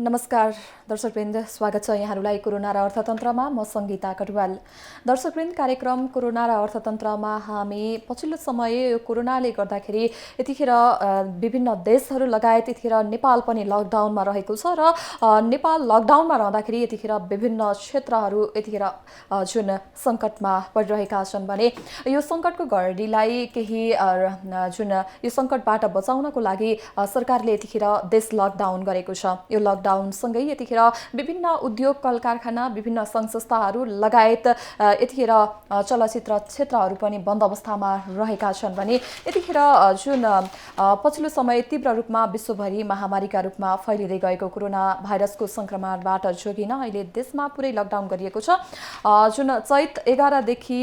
नमस्कार दर्शकवृन्द, स्वागत छ यहाँहरूलाई कोरोना र अर्थतन्त्रमा। म सङ्गीता कटुवाल। दर्शकवृन्द, कार्यक्रम कोरोना र अर्थतन्त्रमा हामी पछिल्लो समय यो कोरोनाले गर्दाखेरि यतिखेर विभिन्न देशहरू लगायत यतिखेर नेपाल पनि लकडाउनमा रहेको छ र नेपाल लकडाउनमा रहँदाखेरि यतिखेर विभिन्न क्षेत्रहरू यतिखेर जुन सङ्कटमा परिरहेका छन् भने यो सङ्कटको घडीलाई केही जुन यो सङ्कटबाट बचाउनको लागि सरकारले यतिखेर देश लकडाउन गरेको छ। यो लकडाउनसँगै यतिखेर विभिन्न उद्योग कल कारखाना, विभिन्न सङ्घ संस्थाहरू लगायत यतिखेर चलचित्र क्षेत्रहरू पनि बन्द अवस्थामा रहेका छन् भने यतिखेर जुन पछिल्लो समय तीव्र रूपमा विश्वभरि महामारीका रूपमा फैलिँदै गएको कोरोना भाइरसको सङ्क्रमणबाट जोगिन अहिले देशमा पुरै लकडाउन गरिएको छ। जुन चैत 11 देखि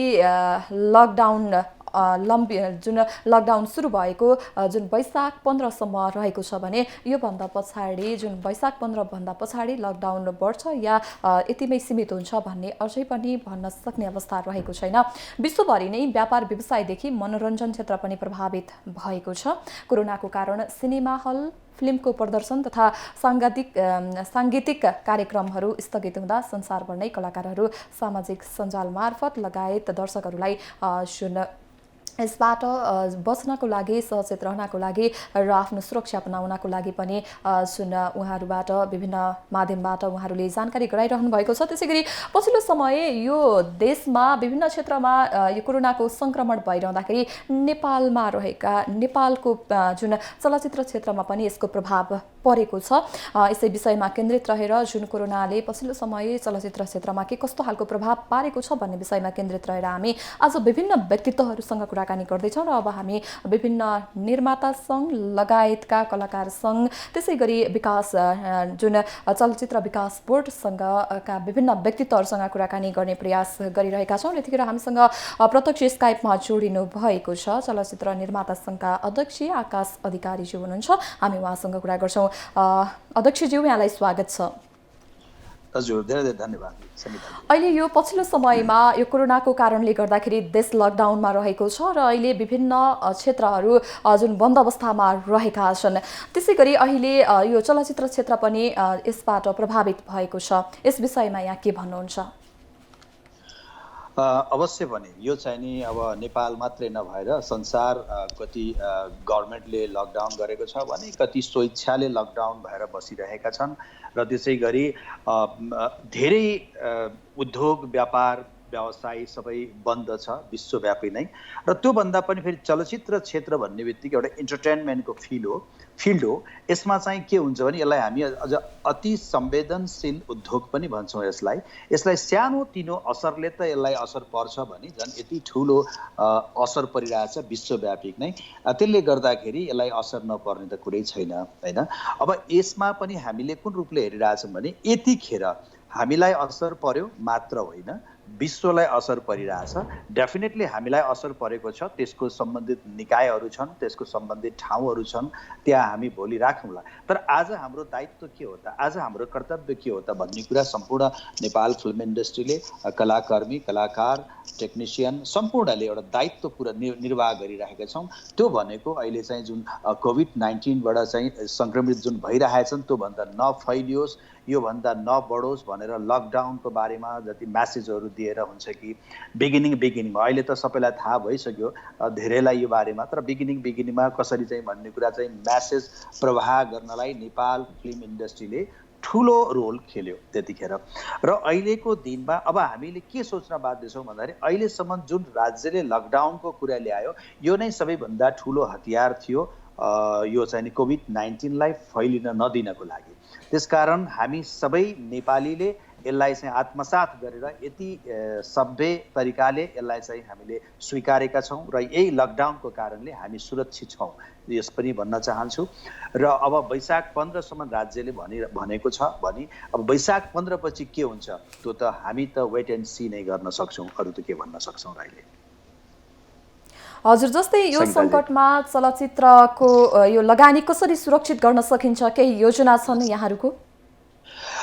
लकडाउन जुन लकडाउन सुरु भएको जुन वैशाख 15 सम्म रहेको छ भने योभन्दा पछाडि जुन वैशाख 15 भन्दा पछाडि लकडाउन बढ्छ या यतिमै सीमित हुन्छ भन्ने अझै पनि भन्न सक्ने अवस्था रहेको छैन। विश्वभरि नै व्यापार व्यवसायदेखि मनोरञ्जन क्षेत्र पनि प्रभावित भएको छ। कोरोनाको कारण सिनेमा हल, फिल्मको प्रदर्शन तथा साङ्गीतिक कार्यक्रमहरू स्थगित हुँदा संसारभर नै कलाकारहरू सामाजिक सञ्जाल मार्फत लगायत दर्शकहरूलाई जुन यसबाट बच्नको लागि, सचेत रहनको लागि र आफ्नो सुरक्षा बनाउनको लागि पनि जुन उहाँहरूबाट विभिन्न माध्यमबाट उहाँहरूले जानकारी गराइरहनु भएको छ। त्यसैगरी पछिल्लो समय यो देशमा विभिन्न क्षेत्रमा यो कोरोनाको सङ्क्रमण भइरहँदाखेरि नेपालको जुन चलचित्र क्षेत्रमा पनि यसको प्रभाव परेको छ। यसै विषयमा केन्द्रित रहेर जुन कोरोनाले पछिल्लो समय चलचित्र क्षेत्रमा के कस्तो खालको प्रभाव पारेको छ भन्ने विषयमा केन्द्रित रहेर हामी आज विभिन्न व्यक्तित्वहरूसँग कुराकानी गर्दैछौँ र अब हामी विभिन्न निर्माता सङ्घ लगायतका कलाकार सङ्घ, त्यसै गरी विकास जुन चलचित्र विकास बोर्डसँगका विभिन्न व्यक्तित्वहरूसँग कुराकानी गर्ने प्रयास गरिरहेका छौँ। यतिखेर हामीसँग प्रत्यक्ष स्काइपमा जोडिनु भएको छ चलचित्र निर्माता सङ्घका अध्यक्ष आकाश अधिकारीज्यू हुनुहुन्छ। हामी उहाँसँग कुरा गर्छौँ। अध्यक्षज्यू, यहाँलाई स्वागत छ। हजुर, धेरै धेरै धन्यवाद। अहिले यो पछिल्लो समयमा यो कोरोनाको कारणले गर्दाखेरि देश लकडाउनमा रहेको छ र अहिले विभिन्न क्षेत्रहरू जुन बन्द अवस्थामा रहेका छन्। त्यसै गरी अहिले यो चलचित्र क्षेत्र पनि यसबाट प्रभावित भएको छ। यस विषयमा यहाँ के भन्नुहुन्छ? अवश्य पनि यो चाहिँ नि अब नेपाल मात्रै नभएर संसार कति गभर्मेन्टले लकडाउन गरेको छ भने कति स्वेच्छाले लकडाउन भएर बसिरहेका छन् र त्यसै गरी धेरै उद्योग व्यापार व्यवसाय सबै बन्द छ विश्वव्यापी नै। र त्योभन्दा पनि फेरि चलचित्र क्षेत्र भन्ने बित्तिकै एउटा इन्टरटेनमेन्टको फिल्ड हो। यसमा चाहिँ के हुन्छ भने यसलाई हामी अझ अति संवेदनशील उद्योग पनि भन्छौँ। यसलाई सानो तिनो असरले त यसलाई असर पर्छ भने झन् यति ठुलो असर परिरहेछ विश्वव्यापी नै। त्यसले गर्दाखेरि यसलाई असर नपर्ने त कुरै छैन, हैन। अब यसमा पनि हामीले कुन रूपले हेरिरहेछौँ भने यतिखेर हामीलाई असर पर्यो मात्र होइन, विश्वलाई असर परिरहेछ। डेफिनेटली हामीलाई असर परेको छ, त्यसको सम्बन्धित निकायहरू छन्, त्यसको सम्बन्धित ठाउँहरू छन्, त्यहाँ हामी भोलि राखौँला। तर आज हाम्रो दायित्व के हो त, आज हाम्रो कर्तव्य के हो त भन्ने कुरा सम्पूर्ण नेपाल फिल्म इन्डस्ट्रीले, कलाकर्मी, कलाकार, टेक्निसियन सम्पूर्णले एउटा दायित्व पुरा निर्वाह गरिरहेका छौँ। त्यो भनेको अहिले चाहिँ जुन कोभिड-19बाट चाहिँ सङ्क्रमित जुन भइरहेछन् त्योभन्दा नफैलियोस्, योभन्दा नबढोस् भनेर लकडाउनको बारेमा जति म्यासेजहरू दिएर हुन्छ कि बिगिनिङमा अहिले त सबैलाई थाहा भइसक्यो धेरैलाई यो बारेमा, तर बिगिनिङमा कसरी चाहिँ भन्ने कुरा चाहिँ म्यासेज प्रवाह गर्नलाई नेपाल फिल्म इन्डस्ट्रीले ठुलो रोल खेल्यो त्यतिखेर। र अहिलेको दिनमा अब हामीले के सोच्न बाध्य छौँ भन्दाखेरि अहिलेसम्म जुन राज्यले लकडाउनको कुरा ल्यायो यो नै सबैभन्दा ठुलो हतियार थियो यो चाहिँ नि कोभिड-19लाई फैलिन नदिनको लागि। त्यसकारण हामी सबै नेपालीले यसलाई चाहिँ आत्मसात गरेर यति सभ्य तरिकाले यसलाई चाहिँ हामीले स्वीकारेका छौँ र यही लकडाउनको कारणले हामी सुरक्षित छौँ, यस पनि भन्न चाहन्छु। र अब वैशाख 15 सम्म राज्यले भनेको छ भने अब वैशाख 15 पछि के हुन्छ त्यो त हामी त वेट एन्ड सी नै गर्न सक्छौँ, अरू त के भन्न सक्छौँ र अहिले। हजुर, जस्तै यो सङ्कटमा चलचित्रको यो लगानी कसरी सुरक्षित गर्न सकिन्छ, केही योजना छन् यहाँहरूको?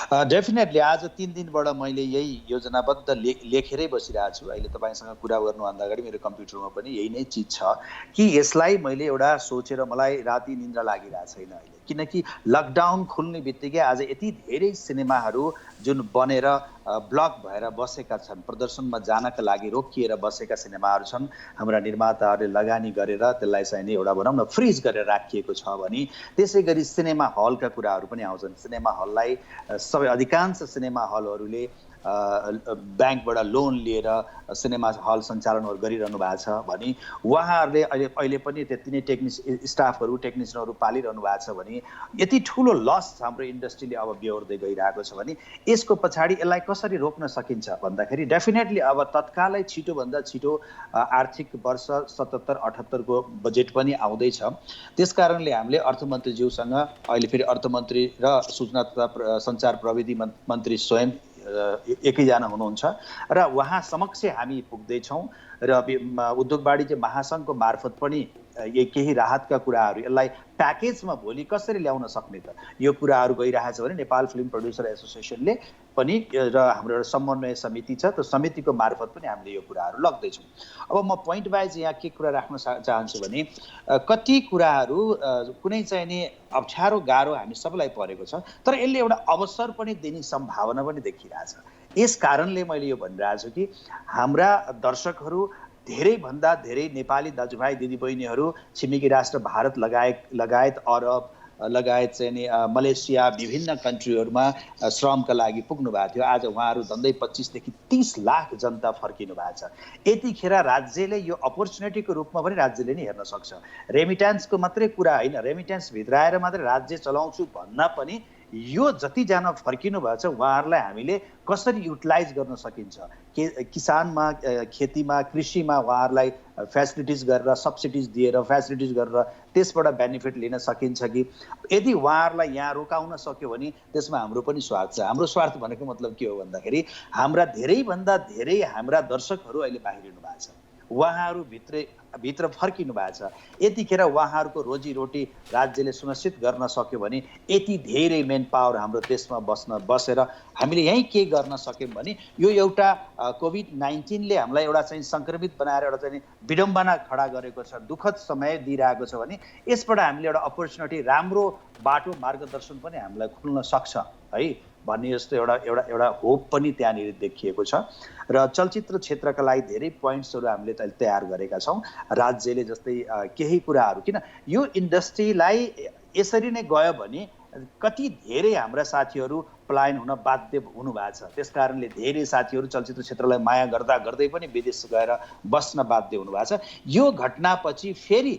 डेफिनेटली आज 3 दिनबाट मैले यही योजनाबद्ध लेखेरै बसिरहेको छु। अहिले तपाईसँग कुरा गर्नुभन्दा अगाडि मेरो कम्प्युटरमा पनि यही नै चिज छ कि यसलाई मैले एउटा सोचेर मलाई राति निन्द्रा लागिरहेको छैन अहिले किनकि लकडाउन खुल्ने बित्तिकै आज यति धेरै सिनेमाहरू जुन बनेर ब्लक भएर बसेका छन्, प्रदर्शनमा जानका लागि रोकिएर बसेका सिनेमाहरू छन्, हाम्रा निर्माताहरूले लगानी गरेर त्यसलाई चाहिँ नि एउटा भनौँ न फ्रिज गरेर राखिएको छ भने त्यसै गरी सिनेमा हलका कुराहरू पनि आउँछन्। सिनेमा हललाई सबै अधिकांश सिनेमा हलहरूले ब्याङ्कबाट लोन लिएर सिनेमा हल सञ्चालनहरू गरिरहनु भएको छ भने उहाँहरूले अहिले पनि त्यति नै स्टाफहरू टेक्निसियनहरू पालिरहनु भएको छ भने यति ठुलो लस हाम्रो इन्डस्ट्रीले अब बेहोर्दै गइरहेको छ भने यसको पछाडि यसलाई कसरी रोक्न सकिन्छ भन्दाखेरि डेफिनेटली अब तत्कालै छिटोभन्दा छिटो आर्थिक वर्ष 77-78 को बजेट पनि आउँदैछ। त्यस कारणले हामीले अर्थमन्त्रीज्यूसँग अहिले फेरि अर्थमन्त्री र सूचना तथा सञ्चार प्रविधि मन्त्री स्वयं एकैजना हुनुहुन्छ र उहाँ समक्ष हामी पुग्दैछौँ र उद्योग वाणिज्य महासङ्घको मार्फत पनि केही राहतका कुराहरू यसलाई प्याकेजमा भोलि कसरी ल्याउन सक्ने त यो कुराहरू गइरहेछ भने नेपाल फिल्म प्रोड्युसर एसोसिएसनले पनि र हाम्रो एउटा समन्वय समिति छ, त्यो समितिको मार्फत पनि हामीले यो कुराहरू लग्दैछौँ। अब म पोइन्ट वाइज यहाँ के कुरा राख्न चाहन्छु भने कति कुराहरू कुनै चाहिँ नि अप्ठ्यारो गाह्रो हामी सबैलाई परेको छ, तर यसले एउटा अवसर पनि दिने सम्भावना पनि देखिरहेछ। यस कारणले मैले यो भनिरहेको छु कि हाम्रा दर्शकहरू धेरैभन्दा धेरै नेपाली दाजुभाइ दिदीबहिनीहरू छिमेकी राष्ट्र भारत लगायत अरब लगायत चाहिँ नि मलेसिया विभिन्न कन्ट्रीहरूमा श्रमका लागि पुग्नु भएको थियो। आज उहाँहरू झन्डै 25 देखि 30 लाख जनता फर्किनु भएको छ। यतिखेर राज्यले यो अपर्च्युनिटीको रूपमा पनि राज्यले नै हेर्न सक्छ। रेमिट्यान्सको मात्रै कुरा होइन, रेमिट्यान्स भित्राएर मात्रै राज्य चलाउँछु भन्न पनि यो जतिजना फर्किनु भएको छ उहाँहरूलाई हामीले कसरी युटिलाइज गर्न सकिन्छ, किसानमा खेतीमा कृषिमा उहाँहरूलाई फेसिलिटिज गरेर सब्सिडिज दिएर फेसिलिटिज गरेर त्यसबाट बेनिफिट लिन सकिन्छ कि यदि उहाँहरूलाई यहाँ रोकाउन सक्यो भने त्यसमा हाम्रो पनि स्वार्थ छ। हाम्रो स्वार्थ भनेको मतलब के हो भन्दाखेरि हाम्रा धेरैभन्दा धेरै हाम्रा दर्शकहरू अहिले बाहिरिनु भएको छ, उहाँहरू भित्र फर्किनु भएको छ। यतिखेर उहाँहरूको रोजीरोटी राज्यले सुनिश्चित गर्न सक्यो भने यति धेरै मेन पावर हाम्रो देशमा बसेर हामीले यहीँ के गर्न सक्यौँ भने यो एउटा कोभिड-19ले हामीलाई एउटा चाहिँ सङ्क्रमित बनाएर एउटा चाहिँ विडम्बना खडा गरेको छ, दुःखद समय दिइरहेको छ भने यसबाट हामीले एउटा अपर्च्युनिटी राम्रो बाटो मार्गदर्शन पनि हामीलाई खुल्न सक्छ है भन्ने जस्तो एउटा होप पनि त्यहाँनिर देखिएको छ। र चलचित्र क्षेत्रका लागि धेरै पोइन्ट्सहरू हामीले तयार गरेका छौँ। राज्यले जस्तै केही कुराहरू किन यो इन्डस्ट्रीलाई यसरी नै गयो भने कति धेरै हाम्रा साथीहरू पलायन हुन बाध्य हुनुभएको छ। त्यस कारणले धेरै साथीहरू चलचित्र क्षेत्रलाई माया गर्दा गर्दै पनि विदेश गएर बस्न बाध्य हुनुभएको छ। यो घटनापछि फेरि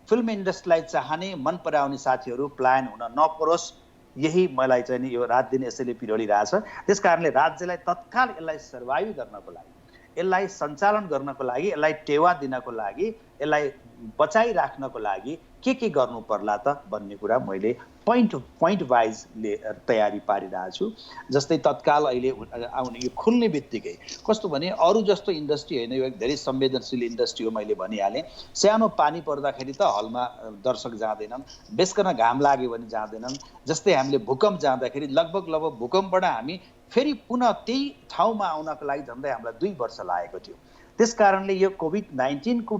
फिल्म इन्डस्ट्रीलाई चाहने मन पराउने साथीहरू पलायन हुन नपरोस्, यही मलाई चाहिँ नि यो रात दिन यसैले पिरोलिरहेछ। त्यस कारणले राज्यलाई तत्काल यसलाई सर्भाइभ गर्नको लागि, यसलाई सञ्चालन गर्नको लागि, यसलाई टेवा दिनको लागि, यसलाई बचाइराख्नको लागि के गर्नु पर्ला त भन्ने कुरा मैले पोइन्ट वाइजले तयारी पारिरहेको छु। जस्तै तत्काल अहिले आउने यो खुल्ने बित्तिकै कस्तो भने अरू जस्तो इन्डस्ट्री होइन, यो एक धेरै संवेदनशील इन्डस्ट्री हो। मैले भनिहालेँ सानो पानी पर्दाखेरि त हलमा दर्शक जाँदैनन्, बेसकन घाम लाग्यो भने जाँदैनन्। जस्तै हामीले भूकम्प जाँदाखेरि लगभग भूकम्पबाट हामी फेरि पुनः त्यही ठाउँमा आउनको लागि झन्डै हामीलाई 2 वर्ष लागेको थियो। त्यस कारणले यो कोभिड-19 को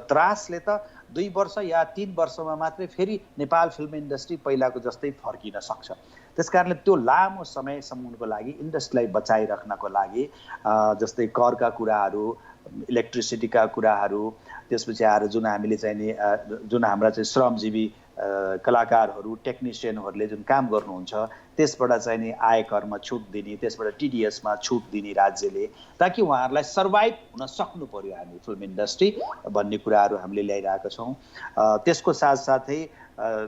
त्रासले त 2 वर्ष या 3 वर्षमा मात्रै फेरि नेपाल फिल्म इन्डस्ट्री पहिलाको जस्तै फर्किन सक्छ। त्यस कारणले त्यो लामो समयसम्मको लागि इन्डस्ट्रीलाई बचाइराख्नको लागि जस्तै करका कुराहरू, इलेक्ट्रिसिटीका कुराहरू, त्यसपछि आएर जुन हामीले चाहिँ नि जुन हाम्रा चाहिँ श्रमजीवी कलाकारहरू टेक्निसियनहरूले जुन काम गर्नुहुन्छ त्यसबाट चाहिँ नि आयकरमा छुट दिने, त्यसबाट टिडिएसमा छुट दिने राज्यले, ताकि उहाँहरूलाई सर्भाइभ हुन सक्नु पर्यो हामी फिल्म इन्डस्ट्री भन्ने कुराहरू हामीले ल्याइरहेका छौँ। त्यसको साथसाथै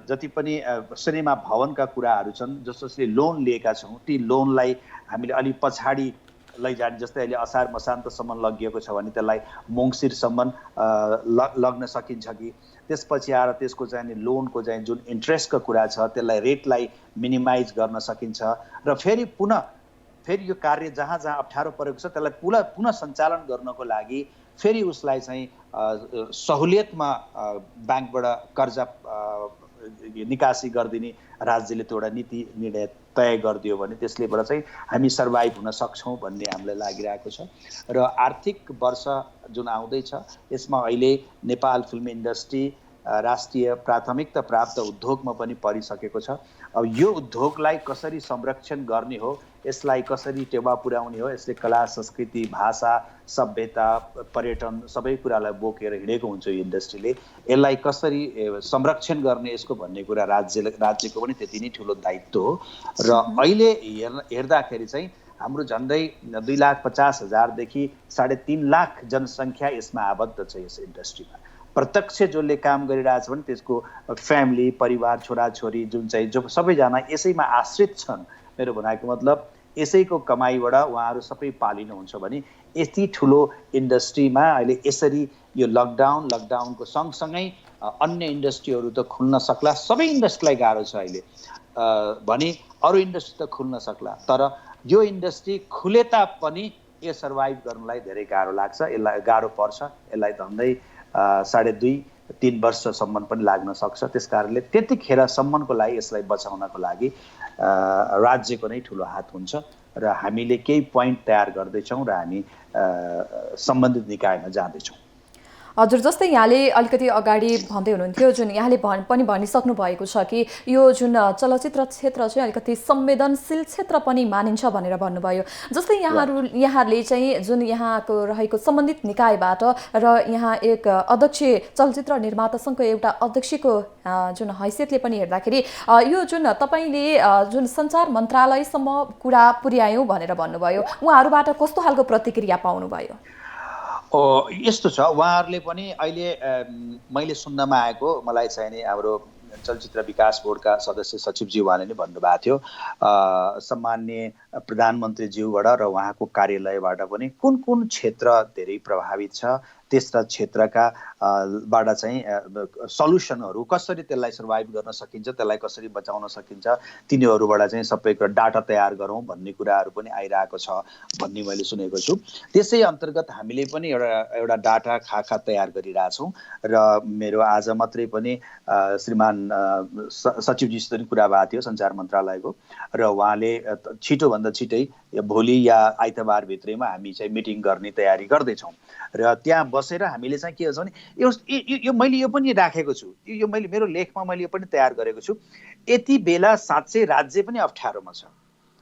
जति पनि सिनेमा भवनका कुराहरू छन् जसले लोन लिएका छौँ ती लोनलाई हामीले अलि पछाडि लैजाने, जस्तै अहिले असार मसान्तसम्म लगिएको छ भने त्यसलाई मङ्सिरसम्म लग्न सकिन्छ कि, त्यसपछि आएर त्यसको चाहिँ लोनको चाहिँ जुन इन्ट्रेस्टको कुरा छ त्यसलाई रेटलाई मिनिमाइज गर्न सकिन्छ र फेरि यो कार्य जहाँ अप्ठ्यारो परेको छ त्यसलाई पुनः सञ्चालन गर्नको लागि फेरि उसलाई चाहिँ सहुलियतमा ब्याङ्कबाट कर्जा निकासी गरिदिने राज्यले त्यो एउटा नीति निर्णय तय गरिदियो भने त्यसलेबाट चाहिँ हामी सर्भाइभ हुन सक्छौँ भन्ने हामीलाई लागिरहेको छ। र आर्थिक वर्ष जुन आउँदैछ यसमा अहिले नेपाल फिल्म इन्डस्ट्री राष्ट्रिय प्राथमिकता प्राप्त उद्योगमा पनि परिसकेको छ। अब यो उद्योगलाई कसरी संरक्षण गर्ने हो, यसलाई कसरी टेवा पुर्याउने हो, यसले कला संस्कृति भाषा सभ्यता पर्यटन सबै कुरालाई बोकेर हिँडेको हुन्छ यो इन्डस्ट्रीले, यसलाई कसरी संरक्षण गर्ने यसको भन्ने कुरा राज्यको पनि त्यति नै ठुलो दायित्व हो। र अहिले हेर्दाखेरि चाहिँ हाम्रो झन्डै 2,50,000 देखि 3.5 लाख जनसङ्ख्या यसमा आबद्ध छ। यस इन्डस्ट्रीमा प्रत्यक्ष जसले काम गरिरहेछ भने त्यसको फ्यामिली परिवार छोराछोरी जुन चाहिँ जो सबैजना यसैमा आश्रित छन्। मेरो भनाइको मतलब यसैको कमाइबाट उहाँहरू सबै पालिनुहुन्छ भने यति ठुलो इन्डस्ट्रीमा अहिले यसरी यो लकडाउनको सँगसँगै अन्य इन्डस्ट्रीहरू त खुल्न सक्ला, सबै इन्डस्ट्रीलाई गाह्रो छ अहिले भने अरू इन्डस्ट्री त खुल्न सक्ला, तर यो इन्डस्ट्री खुले तापनि यो सर्भाइभ गर्नलाई धेरै गाह्रो लाग्छ, यसलाई गाह्रो पर्छ। यसलाई झन्डै 2.5-3 वर्षसम्म पनि लाग्न सक्छ। त्यस कारणले त्यतिखेरसम्मको लागि यसलाई बचाउनको लागि राज्यको नै ठुलो हात हुन्छ र हामीले केही पोइन्ट तयार गर्दैछौँ र हामी सम्बन्धित निकायमा जाँदैछौँ। हजुर, जस्तै यहाँले अलिकति अगाडि भन्दै हुनुहुन्थ्यो, जुन यहाँले पनि भनिसक्नु भएको छ कि यो जुन चलचित्र क्षेत्र चाहिँ अलिकति संवेदनशील क्षेत्र पनि मानिन्छ भनेर भन्नुभयो। जस्तै यहाँहरूले चाहिँ जुन यहाँको रहेको सम्बन्धित निकायबाट र यहाँ एक अध्यक्ष चलचित्र निर्माता सङ्घको एउटा अध्यक्षको जुन हैसियतले पनि हेर्दाखेरि यो जुन तपाईँले जुन सञ्चार मन्त्रालयसम्म कुरा पुर्यायौँ भनेर भन्नुभयो, उहाँहरूबाट कस्तो खालको प्रतिक्रिया पाउनुभयो? यस्तो छ, उहाँहरूले पनि अहिले मैले सुन्नमा आएको, मलाई चाहिँ नि हाम्रो चलचित्र विकास बोर्डका सदस्य सचिवज्यू उहाँले नै भन्नुभएको थियो सम्माननीय प्रधानमन्त्रीज्यूबाट र उहाँको कार्यालयबाट पनि कुन कुन क्षेत्र धेरै प्रभावित छ त्यस्ता क्षेत्रका बाट चाहिँ सल्युसनहरू कसरी त्यसलाई सर्भाइभ गर्न सकिन्छ, त्यसलाई कसरी बचाउन सकिन्छ, तिनीहरूबाट चाहिँ सबैको डाटा तयार गरौँ भन्ने कुराहरू पनि आइरहेको छ भन्ने मैले सुनेको छु। त्यसै अन्तर्गत हामीले पनि एउटा डाटा खाका तयार गरिरहेछौँ र मेरो आज मात्रै पनि श्रीमान सचिवजीसित पनि कुरा भएको थियो सञ्चार मन्त्रालयको, र उहाँले छिटोभन्दा छिटै भोलि या आइतबार भित्रैमा हामी चाहिँ मिटिङ गर्ने तयारी गर्दैछौँ र त्यहाँ बसेर हामीले चाहिँ के छ भने यो मैले यो पनि राखेको छु, यो मैले मेरो लेखमा मैले यो पनि तयार गरेको छु। यति बेला साँच्चै राज्य पनि अप्ठ्यारोमा छ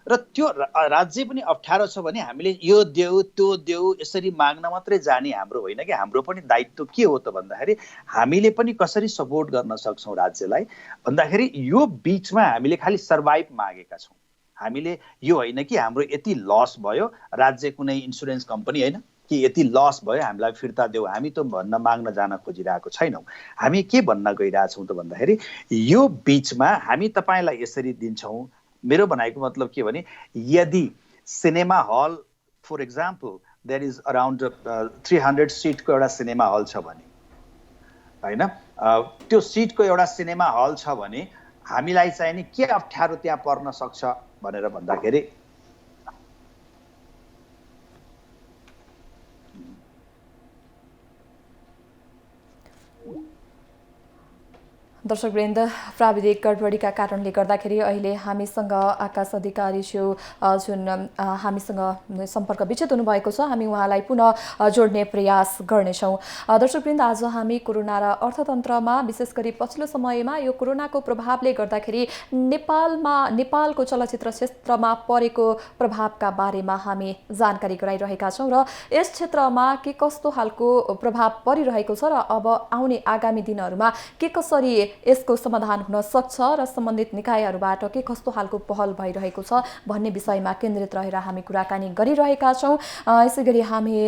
र त्यो राज्य पनि अप्ठ्यारो छ भने हामीले यो देऊ त्यो देऊ यसरी माग्न मात्रै जाने हाम्रो होइन कि, हाम्रो पनि दायित्व के हो त भन्दाखेरि हामीले पनि कसरी सपोर्ट गर्न सक्छौँ राज्यलाई भन्दाखेरि यो बिचमा हामीले खालि सर्भाइभ मागेका छौँ। हामीले यो होइन कि हाम्रो यति लस भयो, राज्य कुनै इन्सुरेन्स कम्पनी होइन कि यति लस भयो हामीलाई फिर्ता देऊ, हामी त भन्न माग्न जान खोजिरहेको छैनौँ। हामी के भन्न गइरहेछौँ त भन्दाखेरि यो बिचमा हामी तपाईँलाई यसरी दिन्छौँ। मेरो भनाइको मतलब के भने यदि cinema hall for example there is around 300 सिटको एउटा सिनेमा हल छ भने होइन, त्यो सिटको एउटा सिनेमा हल छ भने हामीलाई चाहिँ नि के अप्ठ्यारो त्यहाँ पर्न सक्छ भनेर भन्दाखेरि दर्शकवृन्द, प्राविधिक गडबडीका कारणले गर्दाखेरि अहिले हामीसँग आकाश अधिकारीज्यू जुन हामीसँग सम्पर्क विच्छेद हुनुभएको छ, हामी उहाँलाई पुनः जोड्ने प्रयास गर्नेछौँ। दर्शकवृन्द, आज हामी कोरोना र अर्थतन्त्रमा विशेष गरी पछिल्लो समयमा यो कोरोनाको प्रभावले गर्दाखेरि नेपालको चलचित्र क्षेत्रमा परेको प्रभावका बारेमा हामी जानकारी गराइरहेका छौँ र यस क्षेत्रमा के कस्तो खालको प्रभाव परिरहेको छ र अब आउने आगामी दिनहरूमा के कसरी यसको समाधान हुन सक्छ र सम्बन्धित निकायहरूबाट के कस्तो खालको पहल भइरहेको छ भन्ने विषयमा केन्द्रित रहेर हामी कुराकानी गरिरहेका छौँ। यसैगरी हामी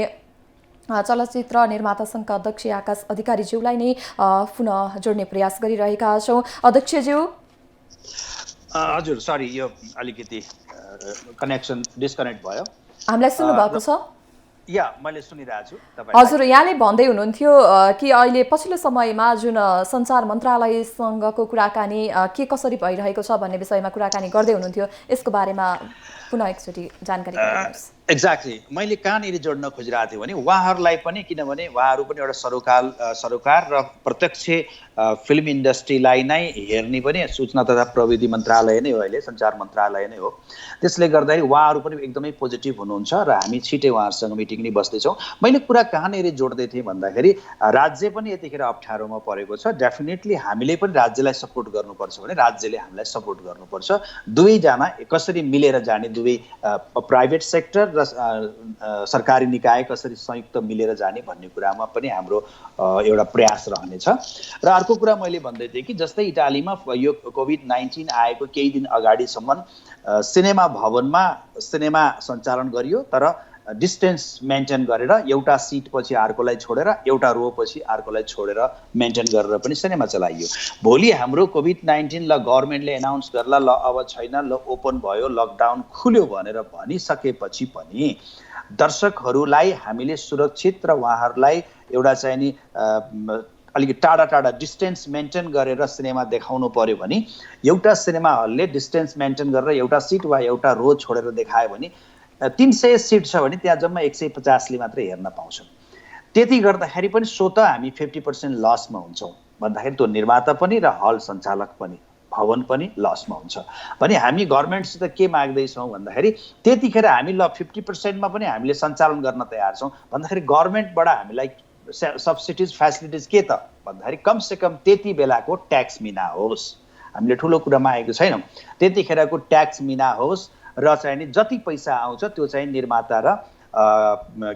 चलचित्र निर्माता सङ्घका अध्यक्ष आकाश अधिकारीज्यूलाई नै पुनः जोड्ने प्रयास गरिरहेका छौँ। अध्यक्षज्यू, हजुर सरी, यो अलिकति कनेक्सन डिस्कनेक्ट भयो। हामीलाई सुन्नुभएको छ? या मैले सुनिरहेको छु। हजुर, यहाँले भन्दै हुनुहुन्थ्यो कि अहिले पछिल्लो समयमा जुन सञ्चार मन्त्रालयसँगको कुराकानी के कसरी भइरहेको छ भन्ने विषयमा कुराकानी गर्दै हुनुहुन्थ्यो, यसको बारेमा पुनः एकचोटि जानकारी गराउनुहोस्। एक्ज्याक्टली मैले कहाँनिर जोड्न खोजिरहेको थिएँ भने उहाँहरूलाई पनि, किनभने उहाँहरू पनि एउटा सरोकार र प्रत्यक्ष फिल्म इन्डस्ट्रीलाई नै हेर्ने पनि सूचना तथा प्रविधि मन्त्रालय नै हो, अहिले सञ्चार मन्त्रालय नै हो। त्यसले गर्दाखेरि उहाँहरू पनि एकदमै पोजिटिभ हुनुहुन्छ र हामी छिटै उहाँहरूसँग मिटिङ नै बस्दैछौँ। मैले कुरा कहाँनिर जोड्दै थिएँ भन्दाखेरि राज्य पनि यतिखेर अप्ठ्यारोमा परेको छ। डेफिनेटली हामीले पनि राज्यलाई सपोर्ट गर्नुपर्छ भने राज्यले हामीलाई सपोर्ट गर्नुपर्छ। दुवैजना कसरी मिलेर जाने, दुवै प्राइभेट सेक्टर र सरकारी निकाय कसरी संयुक्त मिलेर जाने भन्ने कुरामा पनि हाम्रो एउटा प्रयास रहनेछ। र अर्को कुरा मैले भन्दै थिएँ कि जस्तै इटालीमा यो कोभिड-19 आएको केही दिन अगाडिसम्म सिनेमा भवनमा सिनेमा सञ्चालन गरियो, तर डिस्टेन्स मेन्टेन गरेर एउटा सिट पछि अर्कोलाई छोडेर, एउटा रो पछि अर्कोलाई छोडेर मेन्टेन गरेर पनि सिनेमा चलाइयो। भोलि हाम्रो कोभिड-19 ल गभर्मेन्टले एनाउन्स गर्ला, ल अब छैन, ल ओपन भयो, लकडाउन खुल्यो भनेर भनिसकेपछि पनि दर्शकहरूलाई हामीले सुरक्षित र उहाँहरूलाई एउटा चाहिँ नि अलिकति टाढा डिस्टेन्स मेन्टेन गरेर सिनेमा देखाउनु पर्यो भने एउटा सिनेमा हलले डिस्टेन्स मेन्टेन गरेर एउटा सिट वा एउटा रो छोडेर देखायो भने 300 सिट छ भने त्यहाँ जम्मा 150ले मात्रै हेर्न पाउँछौँ। त्यति गर्दाखेरि पनि स्वतः हामी 50% लसमा हुन्छौँ भन्दाखेरि त्यो निर्माता पनि र हल सञ्चालक पनि, भवन पनि लसमा हुन्छ भने हामी गभर्मेन्टसित के माग्दैछौँ भन्दाखेरि त्यतिखेर हामी ल 50%मा पनि हामीले सञ्चालन गर्न तयार छौँ भन्दाखेरि गभर्मेन्टबाट हामीलाई सब्सिडिज फेसिलिटिज के त भन्दाखेरि कमसेकम त्यति बेलाको ट्याक्स मिना होस्। हामीले ठुलो कुरा मागेको छैनौँ, त्यतिखेरको ट्याक्स मिना होस् र चाहिँ नि जति पैसा आउँछ त्यो चाहिँ निर्माता र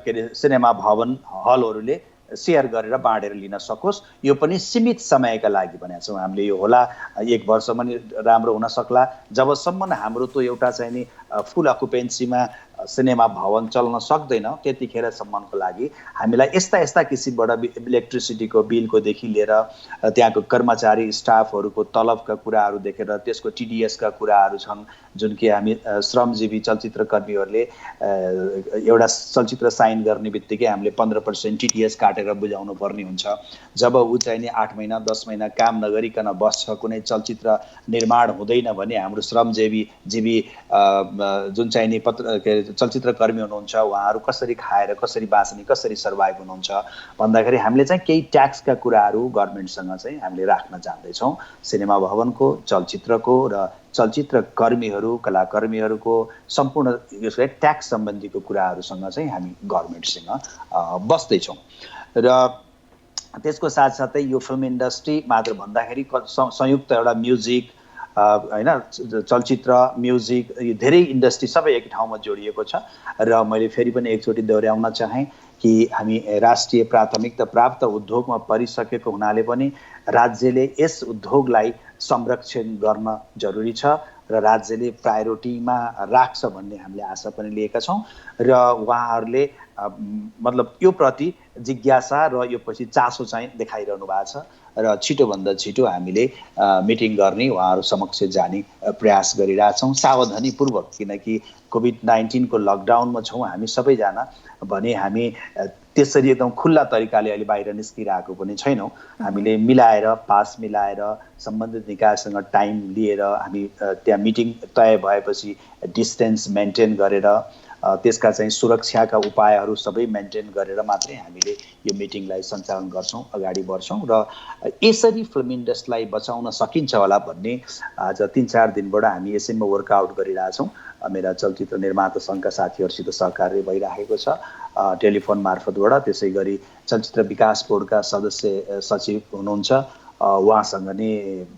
के अरे सिनेमा भवन हलहरूले सेयर गरेर बाँडेर लिन सकोस्। यो पनि सीमित समयका लागि भनेको छौँ हामीले। यो होला 1 वर्ष पनि राम्रो हुन सक्ला, जबसम्म हाम्रो त्यो एउटा चाहिँ नि फुल अकुपेन्सीमा सिनेमा भवन चल्न सक्दैन त्यतिखेरसम्मको लागि हामीलाई यस्ता किसिमबाट इलेक्ट्रिसिटीको बिलकोदेखि लिएर त्यहाँको कर्मचारी स्टाफहरूको तलबका कुराहरू देखेर त्यसको टिडिएसका कुराहरू छन्, जुन कि हामी श्रमजीवी चलचित्रकर्मीहरूले एउटा चलचित्र साइन गर्ने बित्तिकै हामीले 15% टिडिएस काटेर बुझाउनु पर्ने हुन्छ। जब ऊ चाहिँ नि 8 महिना 10 महिना काम नगरिकन बस्छ, कुनै चलचित्र निर्माण हुँदैन भने हाम्रो श्रमजीवी जुन चाहिँ नि चलचित्रकर्मी हुनुहुन्छ उहाँहरू कसरी खाएर कसरी बाँच्ने, कसरी सर्भाइभ हुनुहुन्छ भन्दाखेरि हामीले चाहिँ केही ट्याक्सका कुराहरू गभर्मेन्टसँग चाहिँ हामीले राख्न जान्दैछौँ। सिनेमा भवनको, चलचित्रको र चलचित्रकर्मीहरू, कलाकर्मीहरूको सम्पूर्ण यसलाई ट्याक्स सम्बन्धीको कुराहरूसँग चाहिँ हामी गभर्मेन्टसँग बस्दैछौँ। र त्यसको साथसाथै यो फिल्म इन्डस्ट्री मात्र भन्दाखेरि संयुक्त एउटा म्युजिक हैन, चलचित्र, म्युजिक, धेरै इन्डस्ट्री सबै एक ठाउँमा जोडिएको छ। र मैले फेरि पनि एकचोटि दोहोऱ्याउन चाहेँ कि हामी राष्ट्रिय प्राथमिकता प्राप्त उद्योगमा परिसकेको हुनाले पनि राज्यले यस उद्योगलाई संरक्षण गर्न जरुरी छ र राज्यले प्रायोरिटीमा राख्छ भन्ने हामीले आशा पनि लिएका छौँ। र उहाँहरूले मतलब यो प्रति जिज्ञासा र यो पछि चासो चाहिँ देखाइरहनु भएको छ र छिटोभन्दा छिटो हामीले मिटिङ गर्ने, उहाँहरू समक्ष जाने प्रयास गरिरहेछौँ सावधानीपूर्वक, किनकि कोभिड-19 को लकडाउनमा छौँ हामी सबैजना भने हामी त्यसरी एकदम खुल्ला तरिकाले अहिले बाहिर निस्किरहेको पनि छैनौँ। हामीले मिलाएर, पास मिलाएर, सम्बन्धित निकायसँग टाइम लिएर हामी त्यहाँ मिटिङ तय भएपछि डिस्टेन्स मेन्टेन गरेर त्यसका चाहिँ सुरक्षाका उपायहरू सबै मेन्टेन गरेर मात्रै हामीले यो मिटिङलाई सञ्चालन गर्छौँ, अगाडि बढ्छौँ र यसरी फिल्म इन्डस्ट्रीलाई बचाउन सकिन्छ होला भन्ने आज 3-4 दिनबाट हामी यसैमा वर्कआउट गरिरहेछौँ। मेरा चलचित्र निर्माता सङ्घका साथीहरूसित सहकार्य भइरहेको छ टेलिफोन मार्फतबाट। त्यसै गरी चलचित्र विकास बोर्डका सदस्य सचिव हुनुहुन्छ, उहाँसँग नै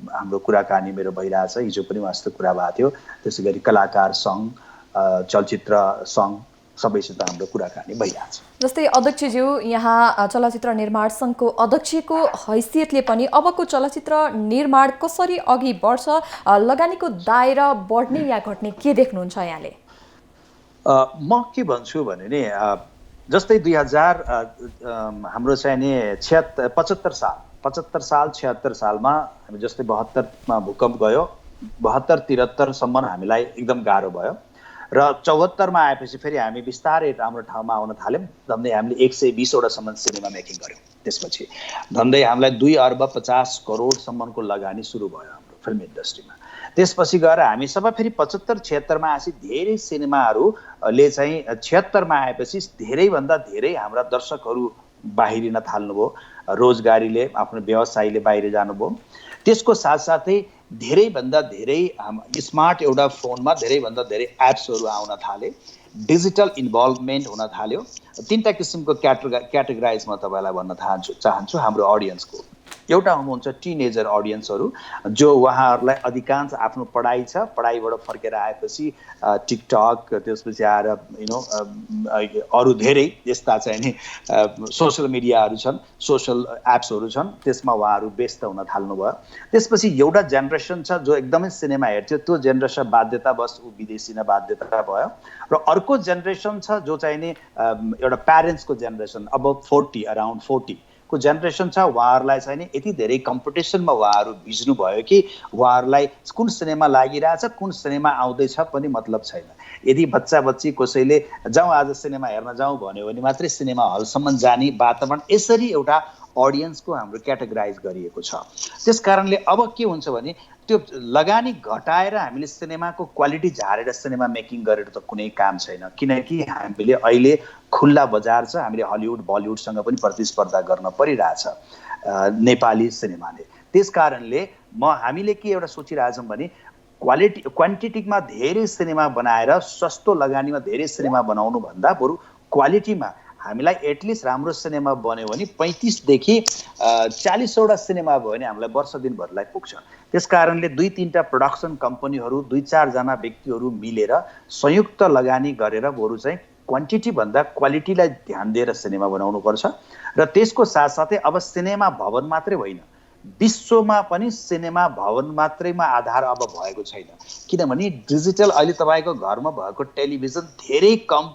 हाम्रो कुराकानी मेरो भइरहेछ। हिजो पनि उहाँसित कुरा भएको थियो। त्यसै गरी कलाकार सङ्घ, चलचित्र सङ्घ सबैसित हाम्रो कुराकानी भइरहेछ। जस्तै अध्यक्षज्यू, यहाँ चलचित्र निर्माण सङ्घको अध्यक्षको हैसियतले पनि अबको चलचित्र निर्माण कसरी अघि बढ्छ, लगानीको दायरा बढ्ने या घट्ने के देख्नुहुन्छ यहाँले? म के भन्छु भने नि जस्तै 2000 हाम्रो चाहिँ नि 75 साल 76 सालमा हामी जस्तै 72 मा भूकम्प गयो, 72-73 सम्म हामीलाई एकदम गाह्रो भयो र 74 मा आएपछि फेरि हामी बिस्तारै राम्रो ठाउँमा आउन थाल्यौँ। झन्डै हामीले 120 वटासम्म सिनेमा मेकिङ गऱ्यौँ। त्यसपछि झन्डै हामीलाई 2 अर्ब 50 करोडसम्मको लगानी सुरु भयो हाम्रो फिल्म इन्डस्ट्रीमा। त्यसपछि गएर हामी सबै फेरि 75-76 मा आएपछि धेरै सिनेमाहरूले चाहिँ 76 मा आएपछि धेरैभन्दा धेरै हाम्रा दर्शकहरू बाहिरिन थाल्नुभयो, रोजगारीले आफ्नो व्यवसायले बाहिर जानुभयो। त्यसको साथसाथै धेरैभन्दा धेरै स्मार्ट एउटा फोनमा धेरैभन्दा धेरै एप्सहरू आउन थाले, डिजिटल इन्भल्भमेन्ट हुन थाल्यो। 3टा किसिमको क्याटेगोराइज म तपाईँलाई भन्न चाहन्छु हाम्रो अडियन्सको। एउटा हुनुहुन्छ टिनेजर अडियन्सहरू, जो उहाँहरूलाई अधिकांश आफ्नो पढाइ छ, पढाइबाट फर्केर आएपछि टिकटक, त्यसपछि आएर अरू धेरै यस्ता चाहिँ नि सोसल मिडियाहरू छन्, सोसल एप्सहरू छन्, त्यसमा उहाँहरू व्यस्त हुन थाल्नुभयो। त्यसपछि एउटा जेनेरेसन छ जो एकदमै सिनेमा हेर्थ्यो, त्यो जेनेरेसन बाध्यतावश ऊ विदेशी नै बाध्यता भयो। र अर्को जेनेरेसन छ जो चाहिँ नि एउटा प्यारेन्ट्सको जेनेरेसन, अब 40 अराउन्ड 40 को जेनेरेसन छ। उहाँहरूलाई चाहिँ नि यति धेरै कम्पिटिसनमा उहाँहरू भिज्नु भयो कि उहाँहरूलाई कुन सिनेमा लागिरहेछ, कुन सिनेमा आउँदैछ पनि मतलब छैन। यदि बच्चा बच्ची कसैले जाउँ आज सिनेमा हेर्न जाउँ भन्यो भने मात्रै सिनेमा हलसम्म जाने वातावरण, यसरी एउटा अडियन्सको हाम्रो क्याटेगोराइज गरिएको छ। त्यस कारणले अब के हुन्छ भने त्यो लगानी घटाएर हामीले सिनेमाको क्वालिटी झारेर सिनेमा मेकिङ गरेर त कुनै काम छैन, किनकि हामीले अहिले खुल्ला बजार छ, हामीले हलिउड बलिउडसँग पनि प्रतिस्पर्धा गर्न परिरहेछ नेपाली सिनेमाले। त्यस कारणले हामीले के एउटा सोचिरहेछौँ भने क्वान्टिटीमा धेरै सिनेमा बनाएर सस्तो लगानीमा धेरै सिनेमा बनाउनु भन्दा बरु क्वालिटीमा हामीलाई एटलिस्ट राम्रो सिनेमा बन्यो भने 35 देखि 40वटा सिनेमा भयो भने हामीलाई वर्ष दिनभरलाई पुग्छ। त्यस कारणले 2-3टा प्रोडक्सन कम्पनीहरू, 2-4 जना व्यक्तिहरू मिलेर संयुक्त लगानी गरेर बरु चाहिँ क्वान्टिटी भन्दा क्वालिटीलाई ध्यान दिएर सिनेमा बनाउनु पर्छ। र त्यसको साथसाथै अब सिनेमा भवन मात्रै होइन, विश्वमा पनि सिनेमा भवन मात्रैमा आधार अब भएको छैन, किनभने डिजिटल अहिले तपाईँको घरमा भएको टेलिभिजन धेरै कम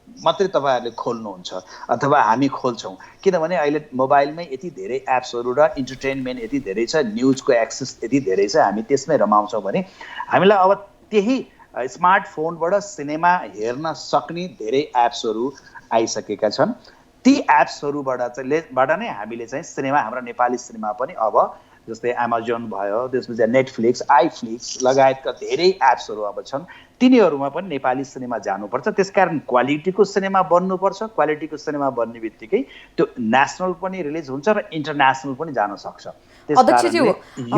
मात्रै तपाईँहरूले खोल्नुहुन्छ अथवा हामी खोल्छौँ, किनभने अहिले मोबाइलमै यति धेरै एप्सहरू र इन्टरटेनमेन्ट यति धेरै छ, न्युजको एक्सेस यति धेरै छ, हामी त्यसमै रमाउँछौँ भने हामीलाई अब त्यही स्मार्टफोनबाट सिनेमा हेर्न सक्ने धेरै एप्सहरू आइसकेका छन्। ती एप्सहरूबाट नै हामीले चाहिँ सिनेमा, हाम्रो नेपाली सिनेमा पनि अब जस्तै एमाजोन भयो, त्यसपछि नेटफ्लिक्स, आइफ्लिक्स लगायतका धेरै एप्सहरू अब छन्, तिनीहरूमा पनि नेपाली सिनेमा जानुपर्छ। त्यसकारण क्वालिटीको सिनेमा बन्नुपर्छ। क्वालिटीको सिनेमा बन्ने बित्तिकै त्यो नेसनल पनि रिलिज हुन्छ र इन्टरनेसनल पनि जान सक्छ। अध्यक्षज्यू,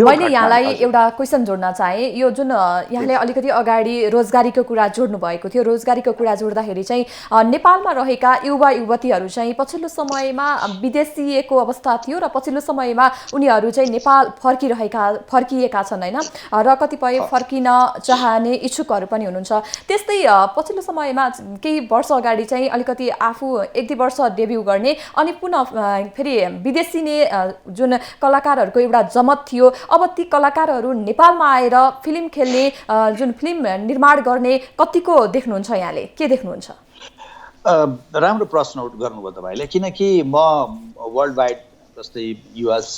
मैले यहाँलाई एउटा क्वेसन जोड्न चाहेँ। यो जुन यहाँले अलिकति अगाडि रोजगारीको कुरा जोड्नु भएको थियो, रोजगारीको कुरा जोड्दाखेरि चाहिँ नेपालमा रहेका युवा युवतीहरू चाहिँ पछिल्लो समयमा विदेशिएको अवस्था थियो र पछिल्लो समयमा उनीहरू चाहिँ नेपाल फर्किएका छन् होइन, र कतिपय फर्किन चाहने इच्छुकहरू पनि हुनुहुन्छ। त्यस्तै पछिल्लो समयमा केही वर्ष अगाडि चाहिँ अलिकति आफू 1-2 वर्ष डेब्यू गर्ने अनि पुनः फेरि विदेशी नै जुन कलाकारहरूको एउटा जमत थियो, अब ती कलाकारहरू नेपालमा आएर फिल्म खेल्ने, जुन फिल्म निर्माण गर्ने कतिको देख्नुहुन्छ यहाँले, के देख्नुहुन्छ? राम्रो प्रश्न गर्नुभयो तपाईँले, किनकि म वर्ल्ड वाइड जस्तै युएस,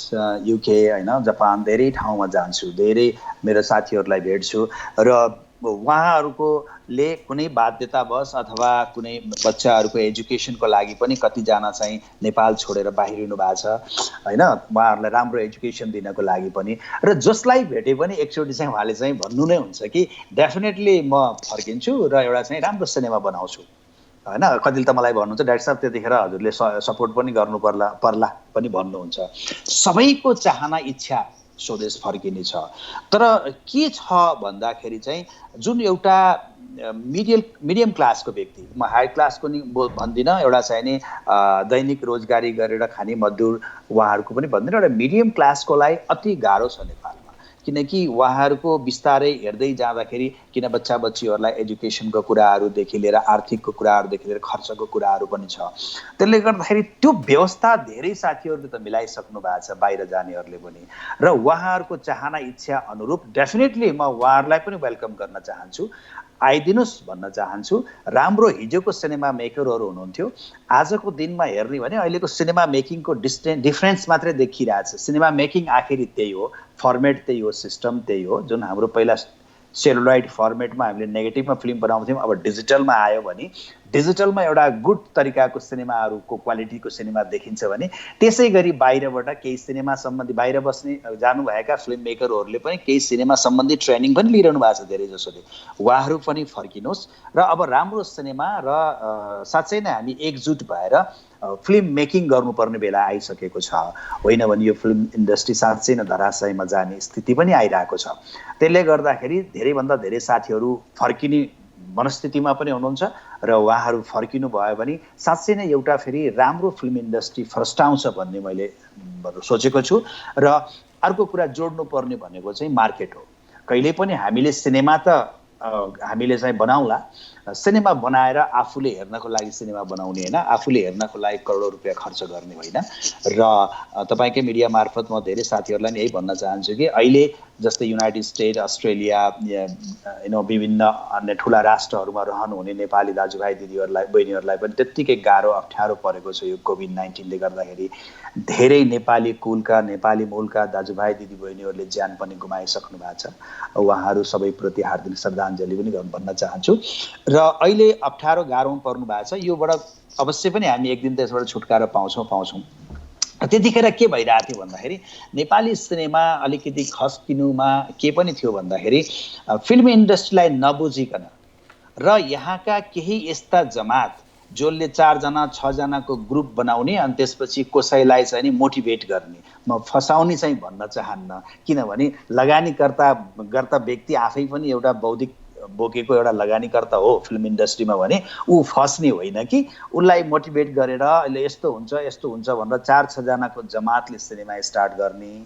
युके होइन, जापान धेरै ठाउँमा जान्छु, धेरै मेरो साथीहरूलाई भेट्छु र उहाँहरूकोले कुनै बाध्यतावश अथवा कुनै बच्चाहरूको एजुकेसनको लागि पनि कतिजना चाहिँ नेपाल छोडेर बाहिरिनु भएको छ होइन, उहाँहरूलाई राम्रो एजुकेसन दिनको लागि पनि। र जसलाई भेटे पनि एकचोटि चाहिँ उहाँले चाहिँ भन्नु नै हुन्छ कि डेफिनेटली म फर्किन्छु र एउटा चाहिँ राम्रो सिनेमा बनाउँछु होइन। कतिले त मलाई भन्नुहुन्छ डाक्टर साहब त्यतिखेर हजुरले सपोर्ट पनि गर्नु पर्ला पनि भन्नुहुन्छ। सबैको चाहना इच्छा स्वदेश फर्किने छ, तर के छ भन्दाखेरि चाहिँ जुन एउटा मिडियम क्लासको व्यक्ति, म हाई क्लासको नि भन्दिनँ, एउटा चाहिँ नि दैनिक रोजगारी गरेर खाने मजदुर उहाँहरूको पनि भन्दिनँ, एउटा मिडियम क्लासकोलाई अति गाह्रो छ नेपालमा, किनकि उहाँहरूको बिस्तारै हेर्दै जाँदाखेरि किन बच्चा बच्चीहरूलाई एजुकेसनको कुराहरूदेखि लिएर आर्थिकको कुराहरूदेखि लिएर खर्चको कुराहरू पनि छ। त्यसले गर्दाखेरि त्यो व्यवस्था धेरै साथीहरूले त मिलाइसक्नु भएको छ, बाहिर जानेहरूले पनि, र उहाँहरूको चाहना इच्छा अनुरूप डेफिनेटली म उहाँहरूलाई पनि वेलकम गर्न चाहन्छु, आइदिनुहोस् भन्न चाहन्छु। राम्रो हिजोको सिनेमा मेकरहरू हुनुहुन्थ्यो, आजको दिनमा हेर्ने भने अहिलेको सिनेमा मेकिङको डिफ्रेन्स मात्रै देखिरहेछ। सिनेमा मेकिङ आखिरी त्यही हो, फर्मेट त्यही हो, सिस्टम त्यही हो। जुन हाम्रो पहिला सेलुलोइड फर्मेटमा हामीले नेगेटिभमा फिल्म बनाउँथ्यौँ, अब डिजिटलमा आयो भने डिजिटलमा एउटा गुड तरिकाको सिनेमाहरूको क्वालिटीको सिनेमा देखिन्छ भने त्यसै गरी बाहिरबाट केही सिनेमा सम्बन्धी बाहिर बस्ने जानुभएका फिल्म मेकरहरूले पनि केही सिनेमा सम्बन्धी ट्रेनिङ पनि लिइरहनु भएको छ धेरै जसोले। उहाँहरू पनि फर्किनुहोस् र अब राम्रो सिनेमा र साँच्चै नै हामी एकजुट भएर फिल्म मेकिङ गर्नुपर्ने बेला आइसकेको छ। होइन भने यो फिल्म इन्डस्ट्री साँच्चै नै धराशयमा जाने स्थिति पनि आइरहेको छ। त्यसले गर्दाखेरि धेरैभन्दा धेरै साथीहरू फर्किने मनस्थितिमा पनि हुनुहुन्छ र उहाँहरू फर्किनु भयो भने साँच्चै नै एउटा फेरि राम्रो फिल्म इन्डस्ट्री फस्टाउँछ भन्ने मैले सोचेको छु। र अर्को कुरा जोड्नु पर्ने भनेको चाहिँ मार्केट हो। कहिले पनि हामीले सिनेमा त हामीले चाहिँ बनाउला, सिनेमा बनाएर आफूले हेर्नको लागि सिनेमा बनाउने होइन, आफूले हेर्नको लागि करोडौँ रुपियाँ खर्च गर्ने होइन। र तपाईँकै मिडिया मार्फत म धेरै साथीहरूलाई यही भन्न चाहन्छु कि अहिले जस्तै युनाइटेड स्टेट, अस्ट्रेलिया, विभिन्न अन्य ठुला राष्ट्रहरूमा रहनुहुने नेपाली दाजुभाइ दिदीहरूलाई बहिनीहरूलाई पनि त्यत्तिकै गाह्रो अप्ठ्यारो परेको छ। यो कोभिड-19ले गर्दाखेरि धेरै नेपाली कुलका नेपाली मूलका दाजुभाइ दिदीबहिनीहरूले ज्यान पनि गुमाइसक्नु भएको छ। उहाँहरू सबैप्रति हार्दिक श्रद्धाञ्जली पनि भन्न चाहन्छु। र अहिले अप्ठ्यारो गाह्रो पर्नु भएको छ, योबाट अवश्य पनि हामी एक दिन त्यसबाट छुटकारा पाउँछौँ। त्यतिखेर के भइरहेको थियो भन्दाखेरि नेपाली सिनेमा अलिकति खस्किनुमा के पनि थियो भन्दाखेरि फिल्म इन्डस्ट्रीलाई नबुझिकन र यहाँका केही यस्ता जमात जसले 4 जना 6 जनाको ग्रुप बनाउने अनि त्यसपछि कसैलाई चाहिँ नि मोटिभेट गर्ने, म फसाउने चाहिँ भन्न चाहन्न, किनभने लगानीकर्ता व्यक्ति आफै पनि एउटा बौद्धिक बोकेको एउटा लगानीकर्ता हो फिल्म इन्डस्ट्रीमा भने ऊ फस्ने होइन कि उसलाई मोटिभेट गरेर अहिले यस्तो हुन्छ भनेर 4-6 जनाको जमातले सिनेमा स्टार्ट गर्ने,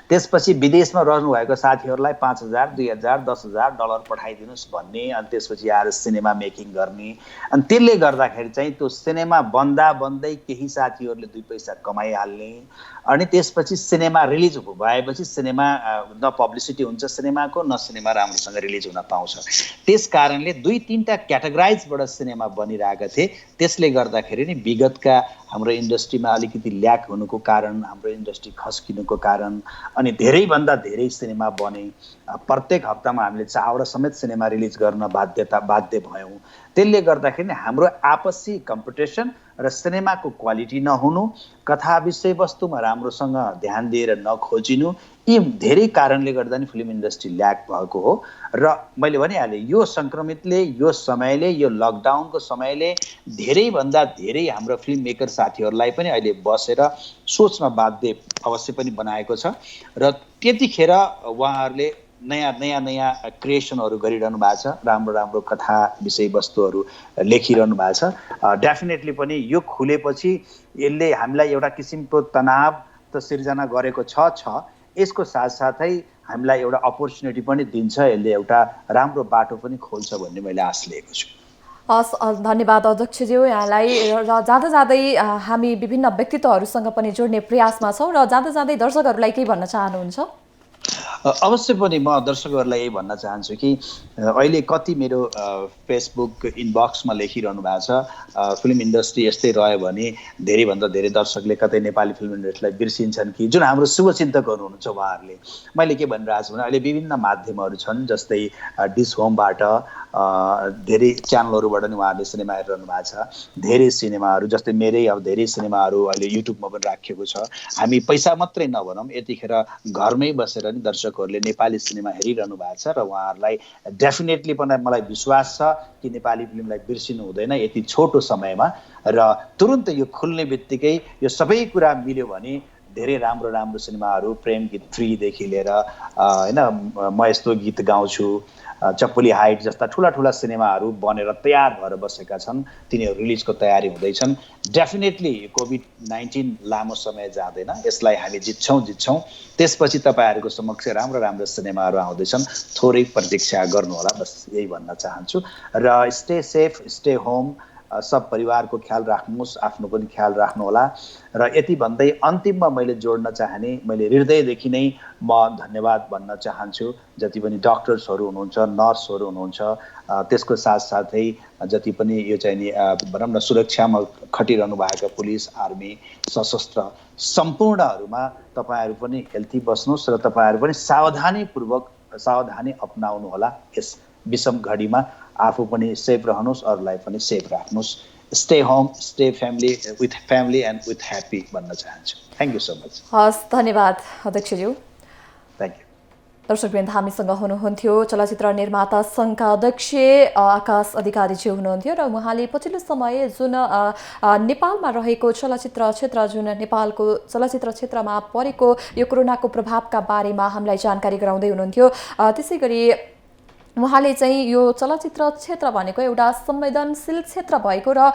त्यसपछि विदेशमा रहनुभएको साथीहरूलाई 5,000 2,000 10,000 डलर पठाइदिनुहोस् भन्ने, अनि त्यसपछि आएर सिनेमा मेकिङ गर्ने। अनि त्यसले गर्दाखेरि चाहिँ त्यो सिनेमा बन्दै केही साथीहरूले 2 पैसा कमाइहाल्ने, अनि त्यसपछि सिनेमा रिलिज भएपछि सिनेमा न पब्लिसिटी हुन्छ सिनेमाको, न सिनेमा राम्रोसँग रिलिज हुन पाउँछ। त्यस कारणले 2-3टा क्याटेगोराइजबाट सिनेमा बनिरहेका थिए। त्यसले गर्दाखेरि नि विगतका हाम्रो इन्डस्ट्रीमा अलिकति ल्याक हुनुको कारण, हाम्रो इन्डस्ट्री खस्किनुको कारण अनि धेरैभन्दा धेरै सिनेमा बने। प्रत्येक हप्तामा हामीले 4 वटा समेत सिनेमा रिलिज गर्न बाध्य भयौँ। त्यसले गर्दाखेरि हाम्रो आपसी कम्पिटिसन र सिनेमाको क्वालिटी नहुनु, कथा विषयवस्तुमा राम्रोसँग ध्यान दिएर नखोजिनु, यी धेरै कारणले गर्दा नि फिल्म इन्डस्ट्री ल्याक भएको हो। र मैले भनिहालेँ यो सङ्क्रमितले, यो समयले, यो लकडाउनको समयले धेरैभन्दा धेरै हाम्रो फिल्म मेकर साथीहरूलाई पनि अहिले बसेर सोच्न बाध्य अवश्य पनि बनाएको छ। र त्यतिखेर उहाँहरूले नयाँ क्रिएसनहरू गरिरहनु भएको छ, राम्रो कथा विषयवस्तुहरू लेखिरहनु भएको छ। डेफिनेटली पनि यो खुलेपछि यसले हामीलाई एउटा किसिमको तनाव त सिर्जना गरेको छ, यसको साथसाथै हामीलाई एउटा अपर्च्युनिटी पनि दिन्छ, यसले एउटा राम्रो बाटो पनि खोल्छ भन्ने मैले आश लिएको छु। हस्, धन्यवाद अध्यक्षज्यू यहाँलाई। र जाँदै हामी विभिन्न व्यक्तित्वहरूसँग पनि जोड्ने प्रयासमा छौँ र जाँदै दर्शकहरूलाई के भन्न चाहनुहुन्छ? अवश्य पनि म दर्शकहरूलाई यही भन्न चाहन्छु कि अहिले कति मेरो फेसबुक इनबक्समा लेखिरहनु भएको छ फिल्म इन्डस्ट्री यस्तै रह्यो भने धेरैभन्दा धेरै दर्शकले कतै नेपाली फिल्म इन्डस्ट्रीलाई बिर्सिन्छन् कि, जुन हाम्रो शुभचिन्तकहरू हुनुहुन्छ उहाँहरूले। मैले के भनिरहेको छु भने अहिले विभिन्न माध्यमहरू छन्, जस्तै डिस होमबाट धेरै च्यानलहरूबाट नि उहाँहरूले सिनेमा हेरिरहनु भएको छ। धेरै सिनेमाहरू जस्तै मेरै अब धेरै सिनेमाहरू अहिले युट्युबमा पनि राखिएको छ। हामी पैसा मात्रै नभनौँ, यतिखेर घरमै बसेर नि दर्शकहरूले नेपाली सिनेमा हेरिरहनु भएको छ र उहाँहरूलाई डेफिनेटली पनि मलाई विश्वास छ कि नेपाली फिल्मलाई बिर्सिनु हुँदैन यति छोटो समयमा। र तुरुन्त यो खुल्ने बित्तिकै यो सबै कुरा मिल्यो भने धेरै राम्रो सिनेमाहरू, प्रेम गीत 3 देखि लिएर होइन म यस्तो गीत गाउँछु, चप्पुली हाइट जस्ता ठुला सिनेमाहरू बनेर तयार भएर बसेका छन्, तिनीहरू रिलिजको तयारी हुँदैछन्। डेफिनेटली कोभिड-19 लामो समय जाँदैन, यसलाई हामी जित्छौँ। त्यसपछि तपाईँहरूको समक्ष राम्रो सिनेमाहरू आउँदैछन्, थोरै प्रतीक्षा गर्नुहोला, बस यही भन्न चाहन्छु। र स्टे सेफ, स्टे होम, सब परिवारको ख्याल राख्नुहोस्, आफ्नो पनि ख्याल राख्नुहोला। र यति भन्दै अन्तिममा मैले जोड्न चाहने, मैले हृदयदेखि नै म धन्यवाद भन्न चाहन्छु जति पनि डक्टर्सहरू हुनुहुन्छ, नर्सहरू हुनुहुन्छ, त्यसको साथसाथै जति पनि यो चाहिँ नि भनौँ न सुरक्षामा खटिरहनु भएका पुलिस, आर्मी, सशस्त्र सम्पूर्णहरूमा तपाईँहरू पनि हेल्थी बस्नुहोस् र तपाईँहरू पनि सावधानी अपनाउनु होला यस विषम घडीमा। आफू पनि सेफ रहनुहोस्, अरूलाई पनि सेफ राख्नुहोस्। Stay home, stay family, with family and with happy भन्न चाहन्छु। Thank you so much. हस्, धन्यवाद अध्यक्षज्यू। Thank you. दर्शकवृन्द, हामीसँग हुनुहुन्थ्यो चलचित्र निर्माता सङ्घका अध्यक्ष आकाश अधिकारीज्यू हुनुहुन्थ्यो र उहाँले पछिल्लो समय जुन नेपालमा रहेको चलचित्र क्षेत्र, जुन नेपालको चलचित्र क्षेत्रमा परेको यो कोरोनाको प्रभावका बारेमा हामीलाई जानकारी गराउँदै हुनुहुन्थ्यो। त्यसै गरी उहाँले चाहिँ यो चलचित्र क्षेत्र भनेको एउटा संवेदनशील क्षेत्र भएको र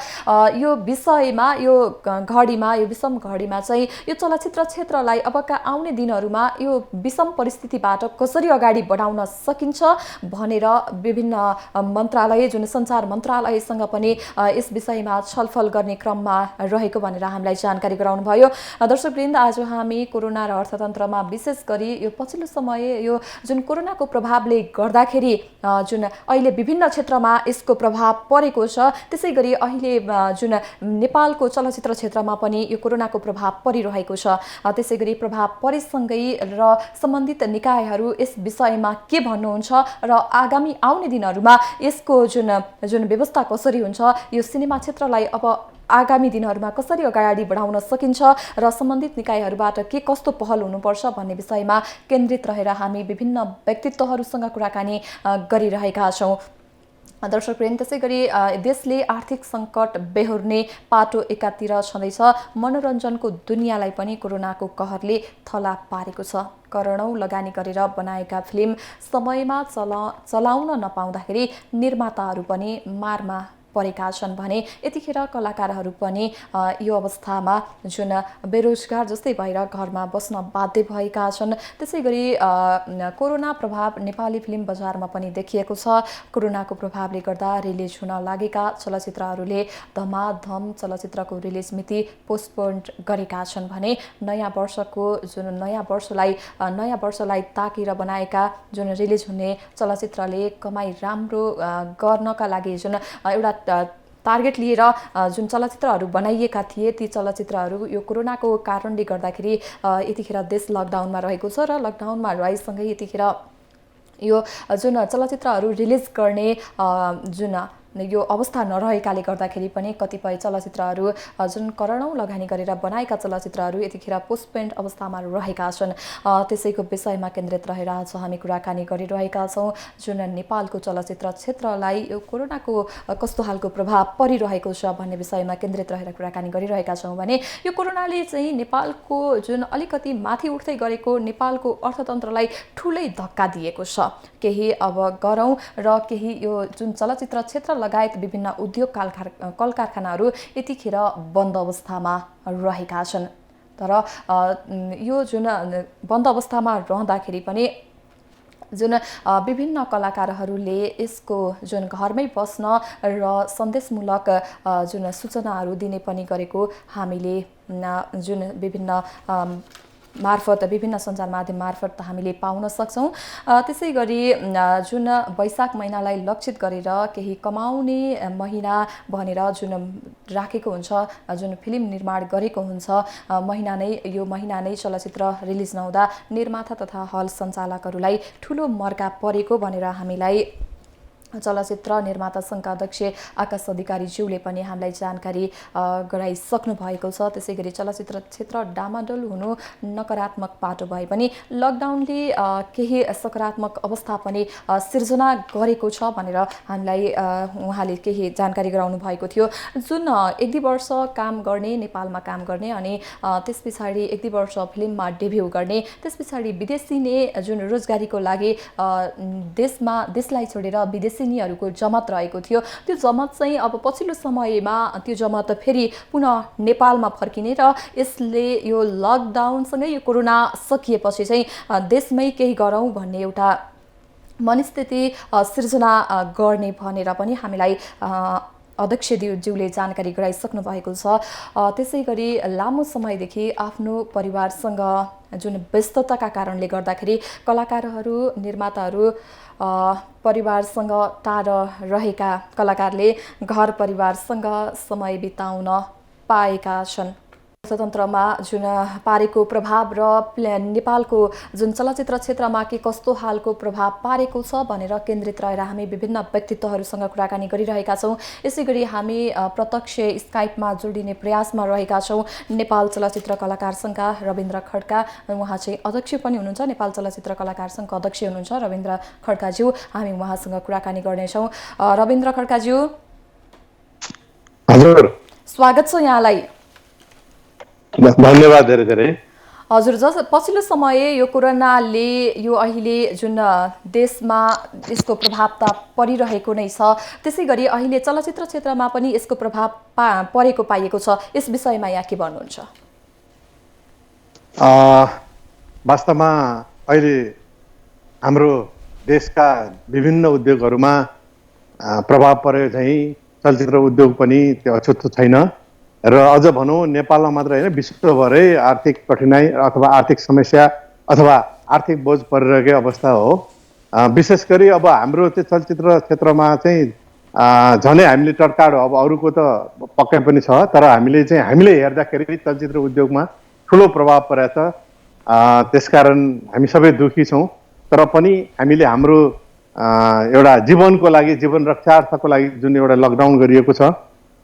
यो विषयमा, यो घडीमा, यो विषम घडीमा चाहिँ यो चलचित्र क्षेत्रलाई अबका आउने दिनहरूमा यो विषम परिस्थितिबाट कसरी अगाडि बढाउन सकिन्छ भनेर विभिन्न मन्त्रालय, जुन सञ्चार मन्त्रालयसँग पनि यस विषयमा छलफल गर्ने क्रममा रहेको भनेर हामीलाई जानकारी गराउनु भयो। दर्शकवृन्द, आज हामी कोरोना र अर्थतन्त्रमा विशेष गरी यो पछिल्लो समय यो जुन कोरोनाको प्रभावले गर्दाखेरि जुन अहिले विभिन्न क्षेत्रमा यसको प्रभाव परेको छ, त्यसै गरी अहिले जुन नेपालको चलचित्र क्षेत्रमा पनि यो कोरोनाको प्रभाव परिरहेको छ, त्यसै गरी प्रभाव परेसँगै र सम्बन्धित निकायहरू यस विषयमा के भन्नुहुन्छ र आगामी आउने दिनहरूमा यसको जुन व्यवस्था कसरी हुन्छ, यो सिनेमा क्षेत्रलाई अब आगामी दिनहरूमा कसरी अगाडि बढाउन सकिन्छ र सम्बन्धित निकायहरूबाट के कस्तो पहल हुनुपर्छ भन्ने विषयमा केन्द्रित रहेर हामी विभिन्न व्यक्तित्वहरूसँग कुराकानी गरिरहेका छौँ। दर्शकवृन्द, त्यसै गरी देशले आर्थिक सङ्कट बेहोर्ने पाटो एकातिर छँदैछ, मनोरञ्जनको दुनियाँलाई पनि कोरोनाको कहरले थला पारेको छ। करोडौं लगानी गरेर बनाएका फिल्म समयमा चलाउन नपाउँदाखेरि निर्माताहरू पनि मारमा परेका छन् भने यतिखेर कलाकारहरू पनि यो अवस्थामा जुन बेरोजगार जस्तै भएर घरमा बस्न बाध्य भएका छन्। त्यसै गरी कोरोना प्रभाव नेपाली फिल्म बजारमा पनि देखिएको छ। कोरोनाको प्रभावले गर्दा रिलिज हुन लागेका चलचित्रहरूले धमाधम चलचित्रको रिलिज मिति पोस्टपोन्ड गरेका छन् भने नयाँ वर्षलाई ताकेर बनाएका जुन रिलिज हुने चलचित्रले कमाई राम्रो गर्नका लागि जुन एउटा टार्गेट लिएर जुन चलचित्रहरू बनाइएका थिए, ती चलचित्रहरू यो कोरोनाको कारणले गर्दाखेरि यतिखेर देश लकडाउनमा रहेको छ र लकडाउनमा रहेसँगै यतिखेर यो जुन चलचित्रहरू रिलिज गर्ने जुन यो अवस्था नरहेकाले गर्दाखेरि पनि कतिपय चलचित्रहरू जुन करोडौं लगानी गरेर बनाएका चलचित्रहरू यतिखेर पोस्टपोन्ड अवस्थामा रहेका छन्। त्यसैको विषयमा केन्द्रित रहेर आज हामी कुराकानी गरिरहेका छौँ। जुन नेपालको चलचित्र क्षेत्रलाई यो कोरोनाको कस्तो खालको प्रभाव परिरहेको छ भन्ने विषयमा केन्द्रित रहेर कुराकानी गरिरहेका छौँ भने यो कोरोनाले चाहिँ नेपालको जुन अलिकति माथि उठ्दै गरेको नेपालको अर्थतन्त्रलाई ठुलै धक्का दिएको छ। केही अब गरौँ र केही यो जुन चलचित्र क्षेत्र लगायत विभिन्न उद्योग कल कारखानाहरू यतिखेर बन्द अवस्थामा रहेका छन्। तर यो जुन बन्द अवस्थामा रहँदाखेरि पनि जुन विभिन्न कलाकारहरूले यसको जुन घरमै बस्न र सन्देशमूलक जुन सूचनाहरू दिने पनि गरेको हामीले जुन विभिन्न सञ्चार माध्यम मार्फत हामीले पाउन सक्छौँ। त्यसै गरी जुन वैशाख महिनालाई लक्षित गरेर केही कमाउने महिना भनेर जुन राखेको हुन्छ, जुन फिल्म निर्माण गरेको हुन्छ, यो महिना नै चलचित्र रिलिज नहुँदा निर्माता तथा हल सञ्चालकहरूलाई ठुलो मर्का परेको भनेर हामीलाई चलचित्र निर्माता सङ्घका अध्यक्ष आकाश अधिकारीज्यूले पनि हामीलाई जानकारी गराइसक्नु भएको छ। त्यसै गरी चलचित्र क्षेत्र डामाडोल हुनु नकारात्मक पाटो भए पनि लकडाउनले केही सकारात्मक अवस्था पनि सिर्जना गरेको छ भनेर हामीलाई उहाँले केही जानकारी गराउनु भएको थियो। जुन 1-2 वर्ष काम गर्ने, नेपालमा काम गर्ने अनि त्यस पछाडि 1-2 वर्ष फिल्ममा डेब्यू गर्ने, त्यस पछाडि विदेशी नै जुन रोजगारीको लागि देशलाई छोडेर विदेशीनीहरूको जमत रहेको थियो, त्यो जमत चाहिँ अब पछिल्लो समयमा त्यो जमत फेरि पुनः नेपालमा फर्किने र यसले यो लकडाउनसँगै यो कोरोना सकिएपछि चाहिँ देशमै केही गरौँ भन्ने एउटा मनस्थिति सिर्जना गर्ने भनेर पनि हामीलाई अध्यक्षज्यूले जानकारी गराइसक्नु भएको छ। त्यसै गरी लामो समयदेखि आफ्नो परिवारसँग जुन व्यस्तताका कारणले गर्दाखेरि कलाकारहरू, निर्माताहरू परिवारसँग टाढा रहेका कलाकारले घर परिवारसँग समय बिताउन पाएका छन्। अर्थतन्त्रमा जुन पारेको प्रभाव र नेपालको जुन चलचित्र क्षेत्रमा के कस्तो हालको प्रभाव पारेको छ भनेर केन्द्रित रहेर हामी विभिन्न व्यक्तित्वहरूसँग कुराकानी गरिरहेका छौँ। यसैगरी हामी प्रत्यक्ष स्काइपमा जोडिने प्रयासमा रहेका छौँ नेपाल चलचित्र कलाकार सङ्घका रविन्द्र खड्का। उहाँ चाहिँ अध्यक्ष पनि हुनुहुन्छ, नेपाल चलचित्र कलाकार सङ्घका अध्यक्ष हुनुहुन्छ रविन्द्र खड्काज्यू। हामी उहाँसँग कुराकानी गर्नेछौँ। रविन्द्र खड्काज्यू, हजुर, स्वागत छ यहाँलाई। धन्यवाद धेरै धेरै। हजुर, पछिल्लो समय यो कोरोनाले यो अहिले जुन देशमा यसको प्रभाव त परिरहेको नै छ, त्यसै गरी अहिले चलचित्र क्षेत्रमा पनि यसको प्रभाव परेको पाइएको छ। यस विषयमा यहाँ के भन्नुहुन्छ? वास्तवमा अहिले हाम्रो देशका विभिन्न उद्योगहरूमा प्रभाव परेको चाहिँ चलचित्र उद्योग पनि त्यो अछुतो छैन र अझ भनौँ नेपालमा मात्र होइन विश्वभरै आर्थिक कठिनाइ अथवा आर्थिक समस्या अथवा आर्थिक बोझ परिरहेको अवस्था हो। विशेष गरी अब हाम्रो चाहिँ चलचित्र क्षेत्रमा चाहिँ झनै हामीले टट्काड हो। अब अरूको त पक्कै पनि छ, तर हामीले हेर्दाखेरि चलचित्र उद्योगमा ठुलो प्रभाव परेको छ। त्यसकारण हामी सबै दुखी छौँ, तर पनि हामीले हाम्रो एउटा जीवनको लागि, जीवन रक्षार्थको लागि जुन एउटा लकडाउन गरिएको छ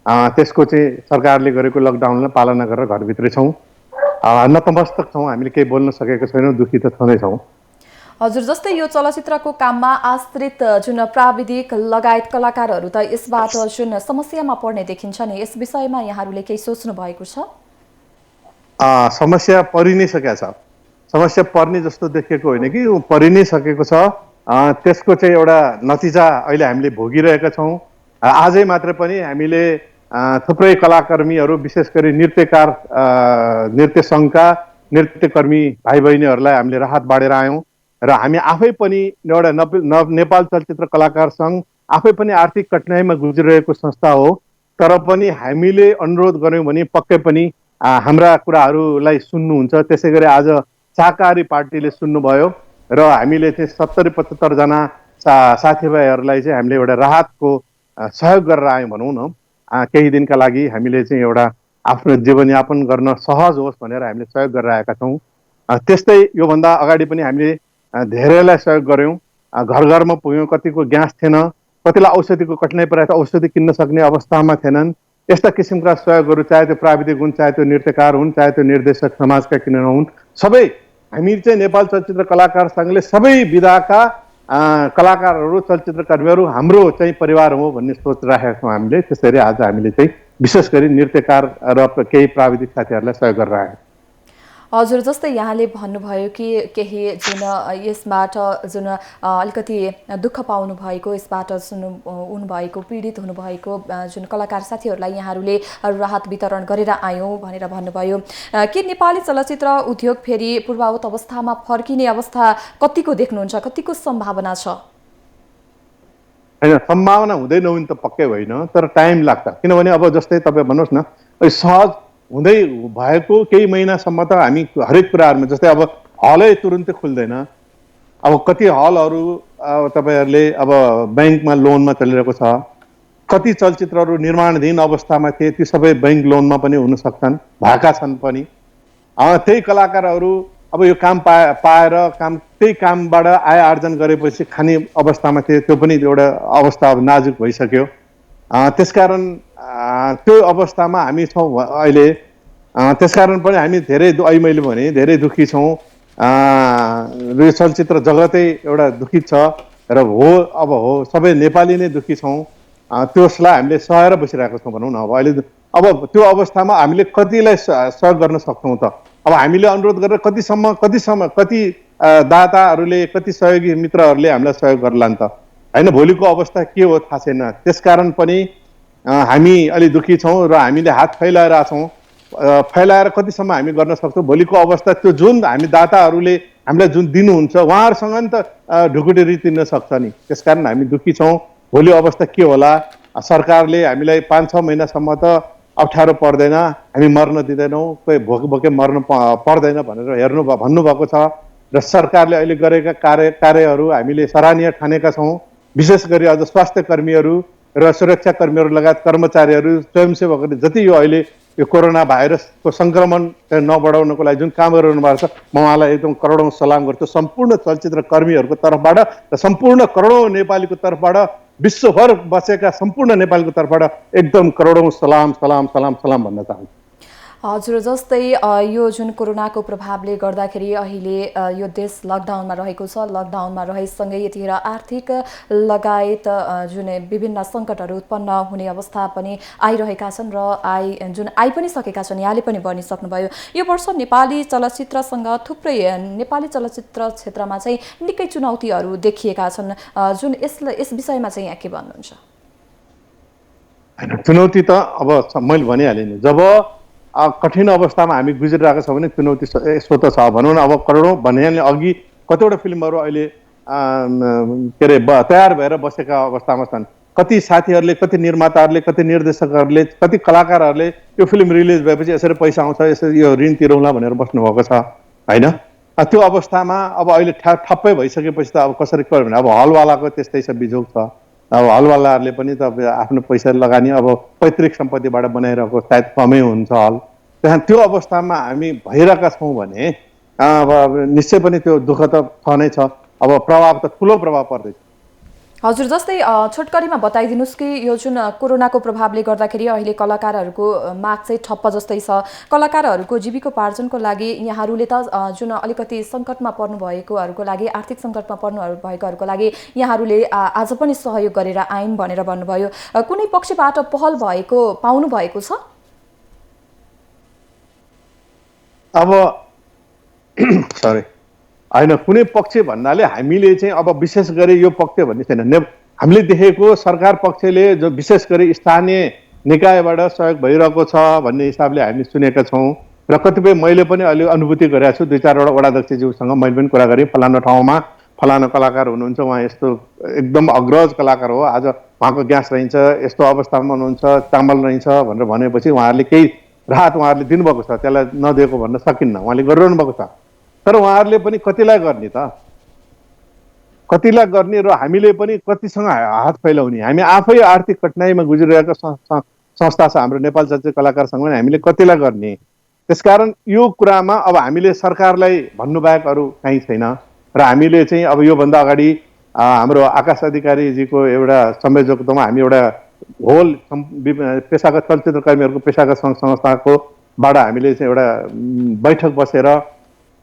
त्यसको चाहिँ सरकारले गरेको लकडाउनलाई पालना गरेर घरभित्रै छौँ, नतमस्तक छौँ। हामीले केही बोल्न सकेको छैनौँ, दुखी त छँदैछौँ। हजुर, जस्तै यो चलचित्रको काममा आश्रित जुन प्राविधिक लगायत कलाकारहरू त यसबाट जुन समस्यामा पर्ने देखिन्छ नि, यस विषयमा यहाँहरूले केही सोच्नु भएको छ? समस्या परि नै सकेको छ। समस्या पर्ने जस्तो देखेको होइन कि परि नै सकेको छ। त्यसको चाहिँ एउटा नतिजा अहिले हामीले भोगिरहेका छौँ। आजै मात्र पनि हामीले थुप्रै कलाकर्मीहरू, विशेष गरी नृत्यकार, नृत्य सङ्घका नृत्यकर्मी भाइ बहिनीहरूलाई हामीले राहत बाँडेर आयौँ र हामी आफै पनि एउटा नेपाल चलचित्र कलाकार सङ्घ आफै पनि आर्थिक कठिनाइमा गुज्रिरहेको संस्था हो, तर पनि हामीले अनुरोध गऱ्यौँ भने पक्कै पनि हाम्रा कुराहरूलाई सुन्नुहुन्छ। त्यसै गरी आज शाकाहारी पार्टीले सुन्नुभयो र हामीले चाहिँ 70-75 जना साथीभाइहरूलाई चाहिँ हामीले एउटा राहतको सहयोग गरेर आयौँ भनौँ न। केही दिनका लागि हामीले चाहिँ एउटा आफ्नो जीवनयापन गर्न सहज होस् भनेर हामीले सहयोग गरेर आएका छौँ। त्यस्तै योभन्दा अगाडि पनि हामीले धेरैलाई सहयोग गऱ्यौँ। घर घरमा पुग्यौँ, कतिको ग्यास थिएन, कतिलाई औषधिको कठिनाइ परेको थियो, औषधि किन्न सक्ने अवस्थामा थिएनन्। यस्ता किसिमका सहयोगहरू, चाहे त्यो प्राविधिक हुन्, चाहे त्यो नृत्यकार हुन्, चाहे त्यो निर्देशक समाजका किन नहुन्, सबै हामी चाहिँ नेपाल चलचित्र कलाकार सङ्घले सबै विधाका कलाकारहरू, चलचित्रकर्मीहरू हाम्रो चाहिँ परिवार हो भन्ने सोच राखेका छौँ हामीले। त्यसरी आज हामीले चाहिँ विशेष गरी नृत्यकार र केही प्राविधिक साथीहरूलाई सहयोग गरेर आयौँ। हजुर, जस्तै यहाँले भन्नुभयो कि केही जुन यसबाट जुन अलिकति दुःख पाउनु भएको, यसबाट हुनुभएको, पीडित हुनुभएको जुन कलाकार साथीहरूलाई यहाँहरूले राहत वितरण गरेर आयौँ भनेर भन्नुभयो। के नेपाली चलचित्र उद्योग फेरि पूर्ववत अवस्थामा फर्किने अवस्था कतिको देख्नुहुन्छ? कतिको सम्भावना छ? होइन, सम्भावना हुँदै नहुने त पक्कै होइन, तर टाइम लाग्छ। किनभने अब जस्तै तपाईँ भन्नुहोस् न, सहज हुँदै भएको केही महिनासम्म त हामी हरेक कुराहरूमा, जस्तै अब हलै तुरुन्तै खुल्दैन। अब कति हलहरू तपाईँहरूले अब ब्याङ्कमा लोनमा चलिरहेको छ, कति चलचित्रहरू निर्माणाधीन अवस्थामा थिए, ती सबै ब्याङ्क लोनमा पनि हुन सक्छन्, भएका छन् पनि। त्यही कलाकारहरू अब यो काम पाएर त्यही कामबाट आय आर्जन गरेपछि खाने अवस्थामा थिए, त्यो पनि एउटा अवस्था अब नाजुक भइसक्यो। त्यसकारण त्यो अवस्थामा हामी छौँ अहिले। त्यसकारण पनि हामी अहिले मैले भने धेरै दुखी छौँ। यो चलचित्र जगतै एउटा दुखित छ र हो सबै नेपाली नै दुखी छौँ। त्यसलाई हामीले सहेर बसिरहेको छौँ भनौँ न। अब त्यो अवस्थामा हामीले कतिलाई सहयोग गर्न सक्छौँ त? अब हामीले अनुरोध गरेर कति दाताहरूले, कति सहयोगी मित्रहरूले हामीलाई सहयोग गर्ला नि त? होइन, भोलिको अवस्था के हो थाहा छैन। त्यसकारण पनि हामी अलि दुखी छौँ र हामीले हात फैलाएर कतिसम्म हामी गर्न सक्छौँ। भोलिको अवस्था त्यो जुन हामी दाताहरूले हामीलाई जुन दिनुहुन्छ उहाँहरूसँग नि त ढुकुटी रितिन सक्छ नि। त्यसकारण हामी दुखी छौँ। भोलि अवस्था के होला? सरकारले हामीलाई 5-6 महिनासम्म त अप्ठ्यारो पर्दैन, हामी मर्न दिँदैनौँ, कोही भोके मर्न पर्दैन भनेर भन्नुभएको छ र सरकारले अहिले गरेका कार्यहरू हामीले सराहनीय ठानेका छौँ। विशेष गरी अझ स्वास्थ्य कर्मीहरू र सुरक्षाकर्मीहरू लगायत कर्मचारीहरू, स्वयंसेवकहरूले जति यो अहिले यो कोरोना भाइरसको सङ्क्रमण नबढाउनको लागि जुन काम गरिरहनु भएको छ, म उहाँलाई एकदम करोडौँ सलाम गर्छु सम्पूर्ण चलचित्र कर्मीहरूको तर्फबाट र सम्पूर्ण करोडौँ नेपालीको तर्फबाट, विश्वभर बसेका सम्पूर्ण नेपालीको तर्फबाट एकदम करोडौँ सलाम सलाम सलाम सलाम भन्न चाहन्छु। हजुर, जस्तै यो जुन कोरोनाको प्रभावले गर्दाखेरि अहिले यो देश लकडाउनमा रहेको छ, लकडाउनमा रहेसँगै यतिखेर आर्थिक लगायत जुन विभिन्न सङ्कटहरू उत्पन्न हुने अवस्था पनि आइरहेका छन् र आइ पनि सकेका छन्, यहाँले पनि भनिसक्नुभयो। यो वर्ष नेपाली चलचित्रसँग थुप्रै नेपाली चलचित्र क्षेत्रमा चाहिँ निकै चुनौतीहरू देखिएका छन्, जुन यस विषयमा चाहिँ यहाँ के भन्नुहुन्छ? चुनौती त अब मैले भनिहालेँ नि, जब कठिन अवस्थामा हामी गुज्रिरहेको छ भने चुनौती यस्तो त छ। भनौँ न, अब करोडौँ भन्ने अघि कतिवटा फिल्महरू अहिले के अरे तयार भएर बसेका अवस्थामा छन्। कति साथीहरूले, कति निर्माताहरूले, कति निर्देशकहरूले, कति कलाकारहरूले यो फिल्म रिलिज भएपछि यसरी पैसा आउँछ, यसरी यो ऋण तिरौँला भनेर बस्नुभएको छ होइन। त्यो अवस्थामा अब अहिले ठप्पै भइसकेपछि त अब कसरी गर्ने भने अब हलवालाको त्यस्तै छ, बिजोग छ। अब हलवालाहरूले पनि त आफ्नो पैसा लगानी अब पैतृक सम्पत्तिबाट बनाइरहेको सायद कमै हुन्छ हल। त्यहाँ त्यो अवस्थामा हामी भइरहेका छौँ भने अब निश्चय पनि त्यो दुःख त छ नै छ। अब प्रभाव त ठुलो प्रभाव पर्दैछ। हजुर, जस्तै छोटकरीमा बताइदिनुहोस् कि यो जुन कोरोनाको प्रभावले गर्दाखेरि अहिले कलाकारहरूको माग चाहिँ ठप्प जस्तै छ, कलाकारहरूको जीविकोपार्जनको लागि यहाँहरूले त जुन अलिकति सङ्कटमा पर्नुभएकोहरूको लागि, आर्थिक सङ्कटमा पर्नुभएकोहरूको लागि यहाँहरूले आज पनि सहयोग गरेर आइन् भनेर भन्नुभयो। कुनै पक्षबाट पहल पाउनु भएको छ? अब सरी होइन, कुनै पक्ष भन्नाले हामीले चाहिँ अब विशेष गरी यो पक्ष भन्ने छैन। हामीले देखेको सरकार पक्षले जो विशेष गरी स्थानीय निकायबाट सहयोग भइरहेको छ भन्ने हिसाबले हामी सुनेका छौँ र कतिपय मैले पनि अहिले अनुभूति गरेको छु। 2-4 वडा अध्यक्षज्यूसँग मैले पनि कुरा गरेँ, फलाना ठाउँमा फलाना कलाकार हुनुहुन्छ, उहाँ यस्तो एकदम अग्रज कलाकार हो, आज उहाँको ग्यास रहन्छ, यस्तो अवस्थामा हुनुहुन्छ, चामल रहन्छ भनेर भनेपछि उहाँहरूले केही राहत उहाँहरूले दिनुभएको छ। त्यसलाई नदिएको भन्न सकिन्न, उहाँले गरिरहनु भएको छ। तर उहाँहरूले पनि कतिलाई गर्ने त, कतिलाई गर्ने र हामीले पनि कतिसँग हात फैलाउने? हामी आफै आर्थिक कठिनाइमा गुज्रिरहेको संस्था छ हाम्रो नेपाल चलचित्र कलाकार सङ्घ, हामीले कतिलाई गर्ने? त्यसकारण यो कुरामा अब हामीले सरकारलाई भन्नुबाहेक अरू कहीँ छैन र हामीले चाहिँ अब योभन्दा अगाडि हाम्रो आकाश अधिकारीजीको एउटा संयोजकत्वमा हामी एउटा होल पेसागत चलचित्र कर्मीहरूको पेसागत सङ्घ संस्थाकोबाट हामीले चाहिँ एउटा बैठक बसेर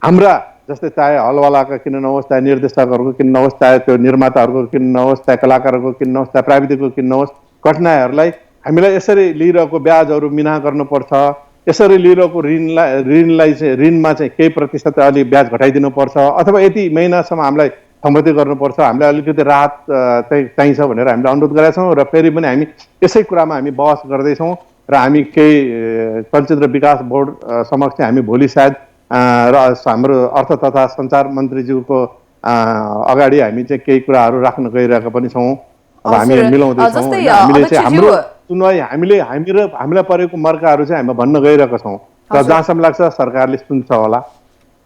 हाम्रा जस्तै चाहे हलवालाका किन नहोस्, चाहे निर्देशकहरूको किन नहोस्, चाहे त्यो निर्माताहरूको किन नहोस्, चाहे कलाकारहरूको किन नहोस्, चाहे प्राविधिकको किन नहोस्, कठिनाइहरूलाई हामीलाई यसरी लिइरहेको ब्याजहरू मिना गर्नुपर्छ, यसरी लिइरहेको ऋणमा चाहिँ केही प्रतिशत अलि ब्याज घटाइदिनुपर्छ, अथवा यति महिनासम्म हामीलाई सम्मति गर्नुपर्छ, हामीलाई अलिकति राहत चाहिँ चाहिन्छ भनेर हामीले अनुरोध गरेका छौँ। र फेरि पनि हामी यसै कुरामा हामी बहस गर्दैछौँ र हामी केही चलचित्र विकास बोर्ड समक्ष हामी भोलि सायद र हाम्रो अर्थ तथा सञ्चार मन्त्रीज्यूको अगाडि हामी चाहिँ केही कुराहरू राख्न गइरहेका पनि छौँ। अब हामी मिलाउँदैछौँ, हामीले चाहिँ हाम्रो सुनवाई हामीलाई परेको मर्काहरू चाहिँ हामी भन्न गइरहेका छौँ र जहाँसम्म लाग्छ सरकारले सुन्छ होला।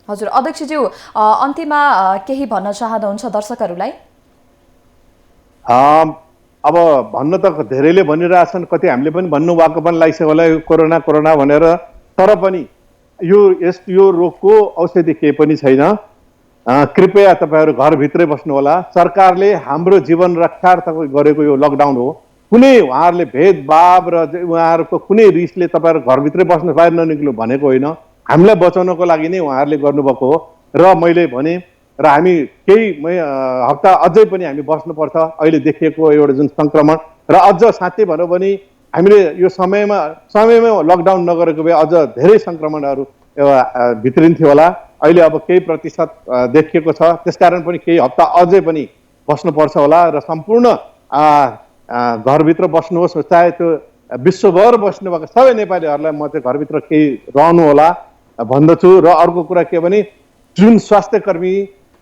हजुर, अध्यक्षज्यू अन्त्यमा केही भन्न चाहनुहुन्छ दर्शकहरूलाई? अब भन्न त धेरैले भनिरहेछन्, कति हामीले पनि भन्नुभएको पनि लाग्छ होला यो कोरोना कोरोना भनेर, तर पनि यो रोगको औषधि केही पनि छैन। कृपया तपाईँहरू घरभित्रै बस्नु होला। सरकारले हाम्रो जीवन रक्षार्थ गरेको यो लकडाउन हो। कुनै उहाँहरूले भेदभाव र उहाँहरूको कुनै रिसले तपाईँहरू घरभित्रै बस्नु, बाहिर ननिक्नु भनेको होइन, हामीलाई बचाउनको लागि नै उहाँहरूले गर्नुभएको हो। र मैले भने र हामी केही हप्ता अझै पनि हामी बस्नुपर्छ अहिले देखिएको एउटा जुन सङ्क्रमण, र अझ साँच्चै भनौँ भने हामीले यो समयमा लकडाउन नगरेको भए अझ धेरै सङ्क्रमणहरू भित्रिन्थ्यो होला। अहिले अब केही प्रतिशत देखिएको छ, त्यसकारण पनि केही हप्ता अझै पनि बस्नुपर्छ होला र सम्पूर्ण घरभित्र बस्नुहोस्। चाहे त्यो विश्वभर बस्नुभएको सबै नेपालीहरूलाई म चाहिँ घरभित्र केही रहनु होला भन्दछु। र अर्को कुरा के भने, जुन स्वास्थ्यकर्मी,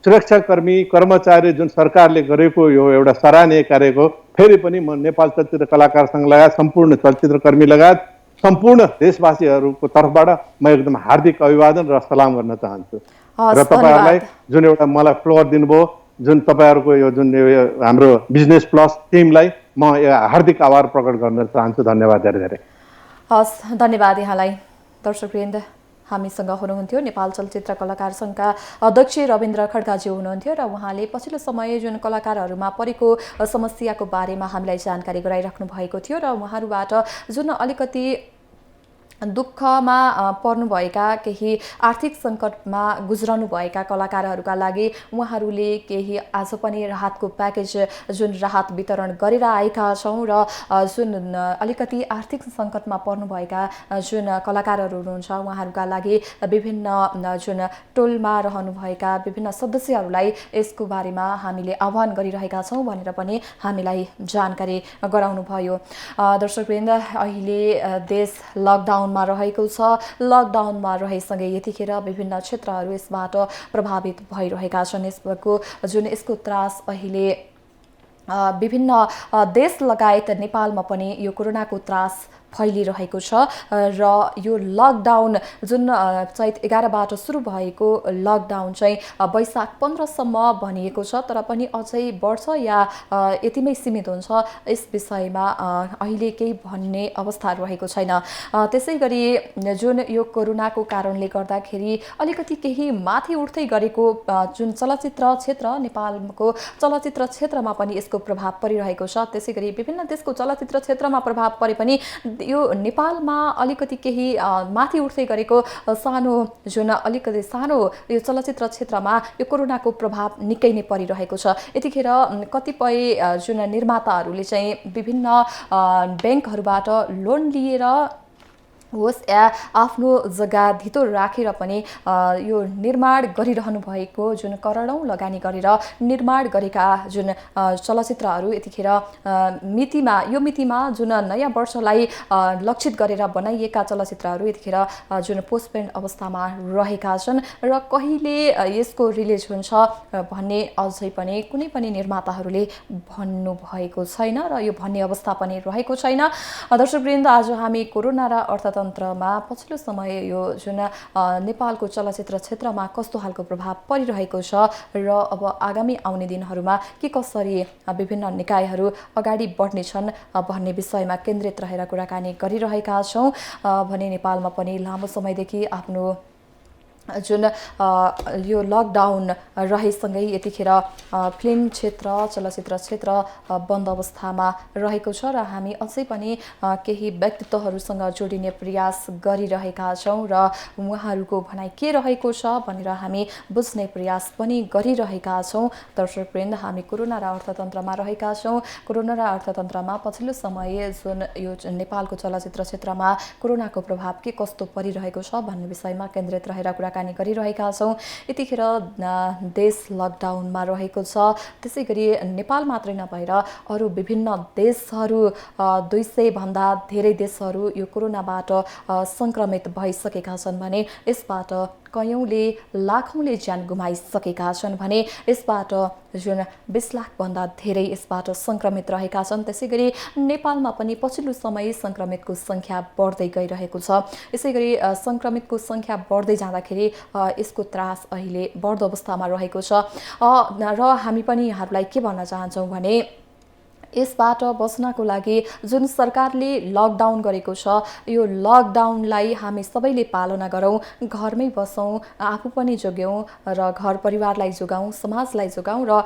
सुरक्षाकर्मी, कर्मचारी जुन सरकारले गरेको यो एउटा सराहनीय कार्यको फेरि पनि म नेपाल चलचित्र कलाकार सङ्घ लगायत सम्पूर्ण चलचित्र कर्मी लगायत सम्पूर्ण देशवासीहरूको तर्फबाट म एकदम हार्दिक अभिवादन र सलाम गर्न चाहन्छु। र तपाईँहरूलाई जुन एउटा मलाई फ्लोर दिनुभयो, जुन तपाईँहरूको यो जुन हाम्रो बिजनेस प्लस टिमलाई म हार्दिक आभार प्रकट गर्न चाहन्छु। धन्यवाद धेरै धेरै। हस्, धन्यवाद यहाँलाई। दर्शकवृन्द, हामीसँग हुनुहुन्थ्यो नेपाल चलचित्र कलाकार सङ्घका अध्यक्ष रविन्द्र खड्काज्यू हुनुहुन्थ्यो र उहाँले पछिल्लो समय जुन कलाकारहरूमा परेको समस्याको बारेमा हामीलाई जानकारी गराइराख्नु भएको थियो र उहाँहरूबाट जुन अलिकति दुःखमा पर्नुभएका केही आर्थिक सङ्कटमा गुज्रनुभएका कलाकारहरूका लागि उहाँहरूले केही आज पनि राहतको प्याकेज जुन राहत वितरण गरेर आएका छौँ र जुन अलिकति आर्थिक सङ्कटमा पर्नुभएका जुन कलाकारहरू हुनुहुन्छ उहाँहरूका लागि विभिन्न जुन टोलमा रहनुभएका विभिन्न सदस्यहरूलाई यसको बारेमा हामीले आह्वान गरिरहेका छौँ भनेर पनि हामीलाई जानकारी गराउनुभयो। दर्शकवृन्द, अहिले देश लकडाउनमा रहेको छ। लकडाउनमा रहेसँगै यतिखेर विभिन्न क्षेत्रहरू यसबाट प्रभावित भइरहेका छन्। यसको त्रास अहिले विभिन्न देश लगायत नेपालमा पनि यो कोरोनाको त्रास फैलिरहेको छ र यो लकडाउन जुन चैत 11बाट सुरु भएको लकडाउन चाहिँ वैशाख 15सम्म भनिएको छ, तर पनि अझै बढ्छ या यतिमै सीमित हुन्छ यस विषयमा अहिले केही भन्ने अवस्था रहेको छैन। त्यसै गरी जुन यो कोरोनाको कारणले गर्दाखेरि अलिकति केही माथि उठ्दै गरेको जुन चलचित्र क्षेत्र, नेपालको चलचित्र क्षेत्रमा पनि यसको प्रभाव परिरहेको छ। त्यसै गरी विभिन्न देशको चलचित्र क्षेत्रमा प्रभाव परे पनि यो नेपालमा अलिकति केही माथि उठ्दै गरेको अलिकति सानो यो चलचित्र क्षेत्रमा यो कोरोनाको प्रभाव निकै नै परिरहेको छ। यतिखेर कतिपय जुन निर्माताहरूले चाहिँ विभिन्न ब्याङ्कहरूबाट लोन लिएर होस् या आफ्नो जग्गा धितो राखेर पनि यो निर्माण गरिरहनु भएको जुन करोडौँ लगानी गरेर निर्माण गरेका जुन चलचित्रहरू यतिखेर यो मितिमा जुन नयाँ वर्षलाई लक्षित गरेर बनाइएका चलचित्रहरू यतिखेर जुन पोस्टपेन्ड अवस्थामा रहेका छन् र कहिले यसको रिलिज हुन्छ भन्ने अझै पनि कुनै पनि निर्माताहरूले भन्नुभएको छैन र यो भन्ने अवस्था पनि रहेको छैन। दर्शकवृन्द, आज हामी कोरोना र अर्थतन्त्रमा पछिल्लो समय यो जुन नेपालको चलचित्र क्षेत्रमा कस्तो खालको प्रभाव परिरहेको छ र अब आगामी आउने दिनहरूमा के कसरी विभिन्न निकायहरू अगाडि बढ्नेछन् भन्ने विषयमा केन्द्रित रहेर कुराकानी गरिरहेका छौँ भने नेपालमा पनि लामो समयदेखि आफ्नो जुन यो लकडाउन रहेसँगै यतिखेर फिल्म क्षेत्र, चलचित्र क्षेत्र बन्द अवस्थामा रहेको छ र हामी अझै पनि केही व्यक्तित्वहरूसँग जोडिने प्रयास गरिरहेका छौँ र उहाँहरूको भनाइ के रहेको छ भनेर हामी बुझ्ने प्रयास पनि गरिरहेका छौँ। दर्शकवृन्द, हामी कोरोना र अर्थतन्त्रमा रहेका छौँ। कोरोना र अर्थतन्त्रमा पछिल्लो समय जुन यो नेपालको चलचित्र क्षेत्रमा कोरोनाको प्रभाव के कस्तो परिरहेको छ भन्ने विषयमा केन्द्रित रहेर कुराकानी गरिरहेका छौँ। यतिखेर देश लकडाउनमा रहेको छ। त्यसै गरी नेपाल मात्रै नभएर अरू विभिन्न देशहरू 200 भन्दा धेरै देशहरू यो कोरोनाबाट सङ्क्रमित भइसकेका छन् भने यसबाट कयौँले लाखौँले ज्यान गुमाइसकेका छन् भने यसबाट जुन 20 लाख भन्दा धेरै यसबाट सङ्क्रमित रहेका छन्। त्यसै गरी नेपालमा पनि पछिल्लो समय सङ्क्रमितको सङ्ख्या बढ्दै गइरहेको छ। यसै गरी सङ्क्रमितको सङ्ख्या बढ्दै जाँदाखेरि यसको त्रास अहिले बढ्दो अवस्थामा रहेको छ र हामी पनि यहाँहरूलाई के भन्न चाहन्छौँ भने यसबाट बच्नको लागि जुन सरकारले लकडाउन गरेको छ यो लकडाउनलाई हामी सबैले पालना गरौँ, घरमै बसौँ, आफू पनि जोग्यौँ र घर परिवारलाई जोगाउँ, समाजलाई जोगाउँ र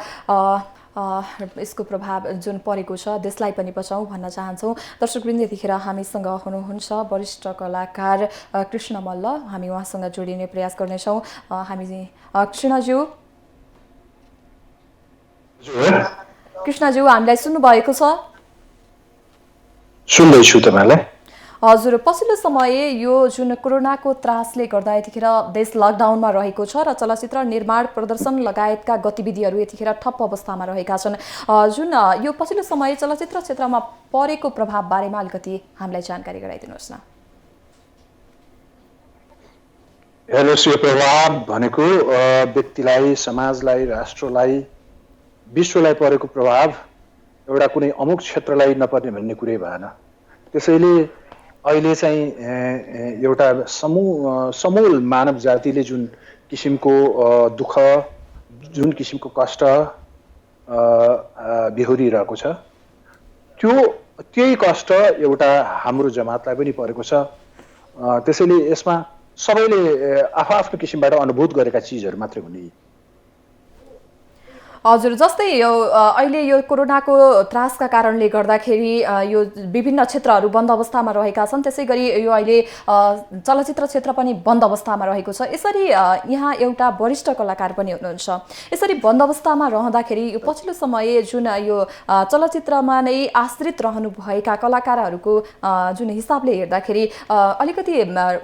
यसको प्रभाव जुन परेको छ देशलाई पनि बचाउँ भन्न चाहन्छौँ। दर्शकवृन्द, यतिखेर हामीसँग हुनुहुन्छ वरिष्ठ कलाकार कृष्ण मल्ल। हामी उहाँसँग जोडिने प्रयास गर्नेछौँ। कृष्णज्यू, हामीलाई सुन्नुभएको छ? सुन्दैछु तपाईलाई। हजुर, पछिल्लो समय यो जुन कोरोनाको त्रासले गर्दा यतिखेर देश लकडाउनमा रहेको छ र चलचित्र निर्माण, प्रदर्शन लगायतका गतिविधिहरू यतिखेर ठप्प अवस्थामा रहेका छन्। जुन यो पछिल्लो समय चलचित्र क्षेत्रमा परेको प्रभाव बारेमा अलिकति हामीलाई जानकारी गराइदिनुहोस् न। हेर्नुहोस्, यो प्रभाव भनेको व्यक्तिलाई, समाजलाई, राष्ट्रलाई, विश्वलाई परेको प्रभाव एउटा कुनै अमुक क्षेत्रलाई नपर्ने भन्ने कुरै भएन। त्यसैले अहिले चाहिँ एउटा समूल मानव जातिले जुन किसिमको दुःख, जुन किसिमको कष्ट बिहोरिरहेको छ त्यो त्यही कष्ट एउटा हाम्रो जमातलाई पनि परेको छ। त्यसैले यसमा सबैले आफ्नो किसिमबाट अनुभूत गरेका चिजहरू मात्रै हुने। हजुर, जस्तै यो अहिले यो कोरोनाको त्रासका कारणले गर्दाखेरि यो विभिन्न क्षेत्रहरू बन्द अवस्थामा रहेका छन्, त्यसै गरी यो अहिले चलचित्र क्षेत्र पनि बन्द अवस्थामा रहेको छ। यसरी यहाँ एउटा वरिष्ठ कलाकार पनि हुनुहुन्छ, यसरी बन्द अवस्थामा रहँदाखेरि यो पछिल्लो समय जुन यो चलचित्रमा नै आश्रित रहनुभएका कलाकारहरूको जुन हिसाबले हेर्दाखेरि अलिकति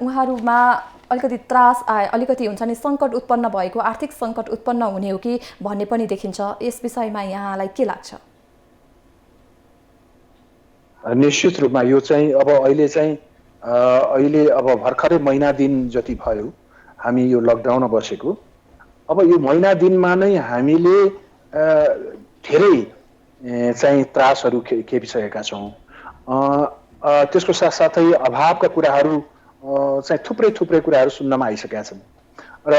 उहाँहरूमा अलिकति त्रास आए, अलिकति हुन्छ नि सङ्कट उत्पन्न भएको, आर्थिक सङ्कट उत्पन्न हुने हो कि भन्ने पनि देखिन्छ। यस विषयमा यहाँलाई के लाग्छ? निश्चित रूपमा यो चाहिँ अब अहिले अब भर्खरै महिना दिन जति भयो हामी यो लकडाउनमा बसेको। अब यो महिना दिनमा नै हामीले धेरै चाहिँ त्रासहरू खेपिसकेका छौँ। त्यसको साथसाथै अभावका कुराहरू चाहिँ थुप्रै कुराहरू सुन्नमा आइसकेका छन् र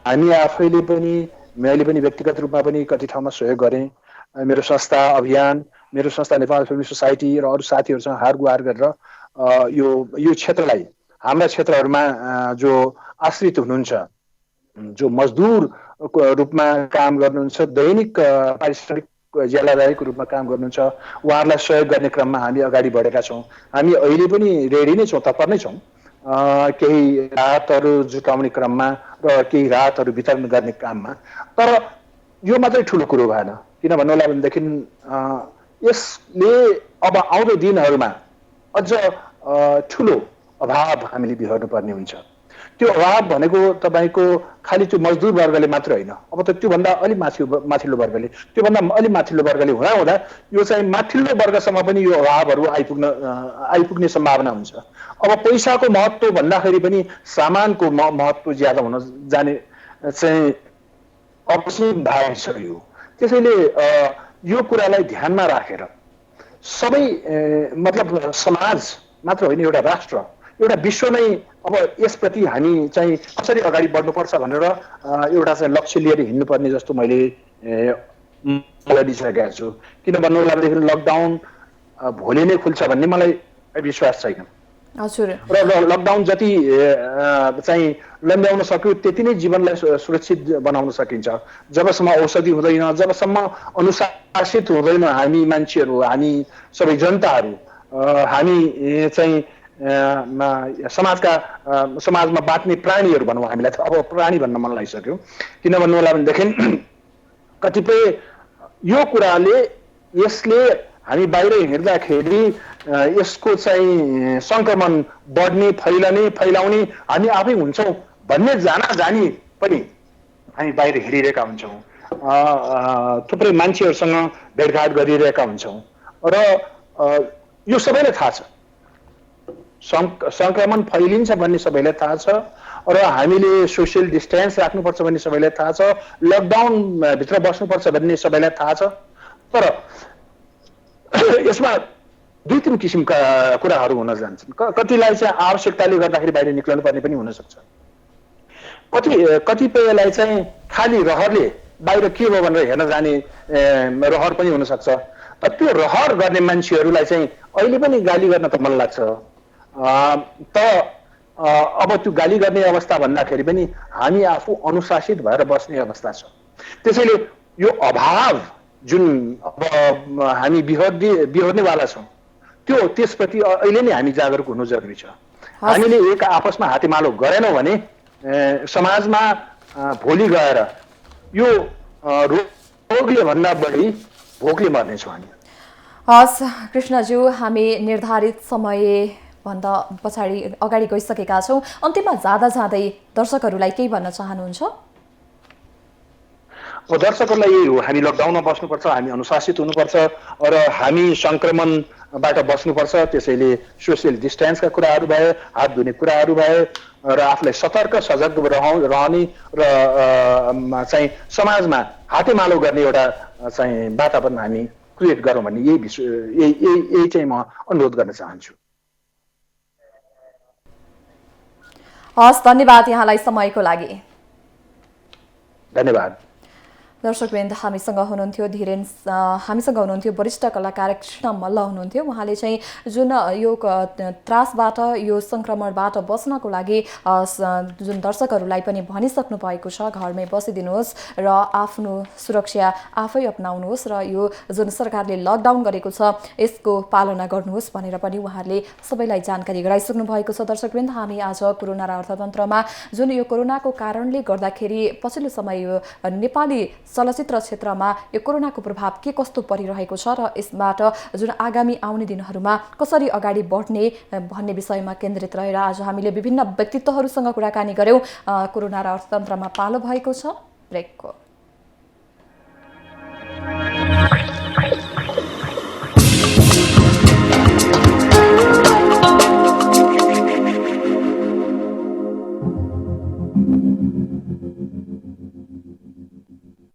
हामी आफैले पनि, मैले पनि व्यक्तिगत रूपमा पनि कति ठाउँमा सहयोग गरेँ। मेरो संस्था अभियान, मेरो संस्था नेपाल फिल्म सोसाइटी र अरू साथीहरूसँग हार गुहार गरेर यो क्षेत्रलाई, हाम्रा क्षेत्रहरूमा जो आश्रित हुनुहुन्छ, जो मजदुर रूपमा काम गर्नुहुन्छ, दैनिक पारिश्रमिक ज्यालादायको रूपमा काम गर्नुहुन्छ, उहाँहरूलाई सहयोग गर्ने क्रममा हामी अगाडि बढेका छौँ। हामी अहिले पनि रेडी नै छौँ, तत्पर नै छौँ केही राहतहरू जुटाउने क्रममा र केही राहतहरू वितरण गर्ने काममा। तर यो मात्रै ठुलो कुरो भएन, किन भन्नु होला भनेदेखि यसले अब आउँदो दिनहरूमा अझ ठुलो अभाव हामीले बिहोर्नु पर्ने हुन्छ। त्यो अभाव भनेको तपाईँको खालि त्यो मजदुर वर्गले मात्र होइन, अब त त्योभन्दा अलि माथिल्लो वर्गले, त्योभन्दा अलि माथिल्लो वर्गले हुँदा यो चाहिँ माथिल्लो वर्गसम्म पनि यो अभावहरू आइपुग्ने सम्भावना हुन्छ। अब पैसाको महत्त्व भन्दाखेरि पनि सामानको महत्त्व ज्यादा हुन जाने चाहिँ अवश्य भाग छ यो। त्यसैले यो कुरालाई ध्यानमा राखेर सबै मतलब समाज मात्र होइन, एउटा राष्ट्र, एउटा विश्व नै अब यसप्रति हामी चाहिँ कसरी अगाडि बढ्नुपर्छ भनेर एउटा चाहिँ लक्ष्य लिएर हिँड्नुपर्ने जस्तो मैले लिइसकेको छु। किन भन्नु होला भनेदेखि लकडाउन भोलि नै खुल्छ भन्ने मलाई विश्वास छैन। हजुर। र लकडाउन जति चाहिँ लम्ब्याउन सक्यो त्यति नै जीवनलाई सुरक्षित बनाउन सकिन्छ। जबसम्म औषधि हुँदैन, जबसम्म अनुशासित हुँदैन हामी मान्छेहरू, हामी सबै जनताहरू, हामी चाहिँ समाजमा बाँच्ने प्राणीहरू भनौँ, हामीलाई त अब प्राणी भन्न मन लागिसक्यो। किन भन्नु होला भनेदेखि कतिपय यो कुराले, यसले हामी बाहिर हिँड्दाखेरि यसको चाहिँ सङ्क्रमण बढ्ने, फैलाउने हामी आफै हुन्छौँ भन्ने जानी पनि हामी बाहिर हिँडिरहेका हुन्छौँ, थुप्रै मान्छेहरूसँग भेटघाट गरिरहेका हुन्छौँ र यो सबैलाई थाहा छ। सङ्क्रमण फैलिन्छ भन्ने सबैलाई थाहा छ र हामीले सोसियल डिस्टेन्स राख्नुपर्छ भन्ने सबैलाई थाहा छ, लकडाउन भित्र बस्नुपर्छ भन्ने सबैलाई थाहा छ। तर यसमा दुई तीन किसिमका कुराहरू हुन जान्छन्। कतिलाई चाहिँ आवश्यकताले गर्दाखेरि बाहिर निक्लनु पर्ने पनि हुनसक्छ, कतिपयलाई चाहिँ खालि रहरले बाहिर के हो भनेर हेर्न जाने रहर पनि हुनसक्छ। त्यो रहर गर्ने मान्छेहरूलाई चाहिँ अहिले पनि गाली गर्न त मन लाग्छ, अब त्यो गाली गर्ने अवस्था भन्दाखेरि पनि हामी आफू अनुशासित भएर बस्ने अवस्था छ। त्यसैले यो अभाव जुन अब हामी बिहोर्नेवाला छौँ त्यसप्रति अहिले नै हामी जागरुक हुनु जरुरी छ। हामीले एक आपसमा हातेमालो गरेनौँ भने समाजमा भोलि गएर यो रोगले भन्दा बढी भोकले मर्नेछौँ हामी। हस् कृष्णज्यू, हामी निर्धारित समयभन्दा अगाडि गइसकेका छौँ। अन्त्यमा जाँदै दर्शकहरूलाई केही भन्न चाहनुहुन्छ? दर्शकहरूलाई यही हो, हामी लकडाउनमा बस्नुपर्छ, हामी अनुशासित हुनुपर्छ र हामी सङ्क्रमणबाट बस्नुपर्छ। त्यसैले सोसियल डिस्टेन्सका कुराहरू भए, हात धुने कुराहरू भए र आफूलाई सतर्क सजग रहने र चाहिँ समाजमा हातेमालो गर्ने एउटा चाहिँ वातावरण हामी क्रिएट गरौँ भन्ने यही चाहिँ म अनुरोध गर्न चाहन्छु। हस्, धन्यवाद यहाँलाई समयको लागि। धन्यवाद। दर्शकवृन्द हामीसँग हुनुहुन्थ्यो वरिष्ठ कलाकार कृष्ण मल्ल हुनुहुन्थ्यो। उहाँले चाहिँ जुन यो त्रासबाट यो सङ्क्रमणबाट बच्नको लागि जुन दर्शकहरूलाई पनि भनिसक्नु भएको छ, घरमै बसिदिनुहोस् र आफ्नो सुरक्षा आफै अपनाउनुहोस् र यो जुन सरकारले लकडाउन गरेको छ यसको पालना गर्नुहोस् भनेर पनि उहाँहरूले सबैलाई जानकारी गराइसक्नु भएको छ। दर्शकवृन्द, हामी आज कोरोना र अर्थतन्त्रमा जुन यो कोरोनाको कारणले गर्दाखेरि पछिल्लो समय यो नेपाली चलचित्र क्षेत्रमा यो कोरोनाको प्रभाव के कस्तो परिरहेको छ र यसबाट जुन आगामी आउने दिनहरूमा कसरी अगाडि बढ्ने भन्ने विषयमा केन्द्रित रहेर आज हामीले विभिन्न व्यक्तित्वहरूसँग कुराकानी गर्यौं। कोरोना र अर्थतन्त्रमा पालो भएको छ ब्रेकको।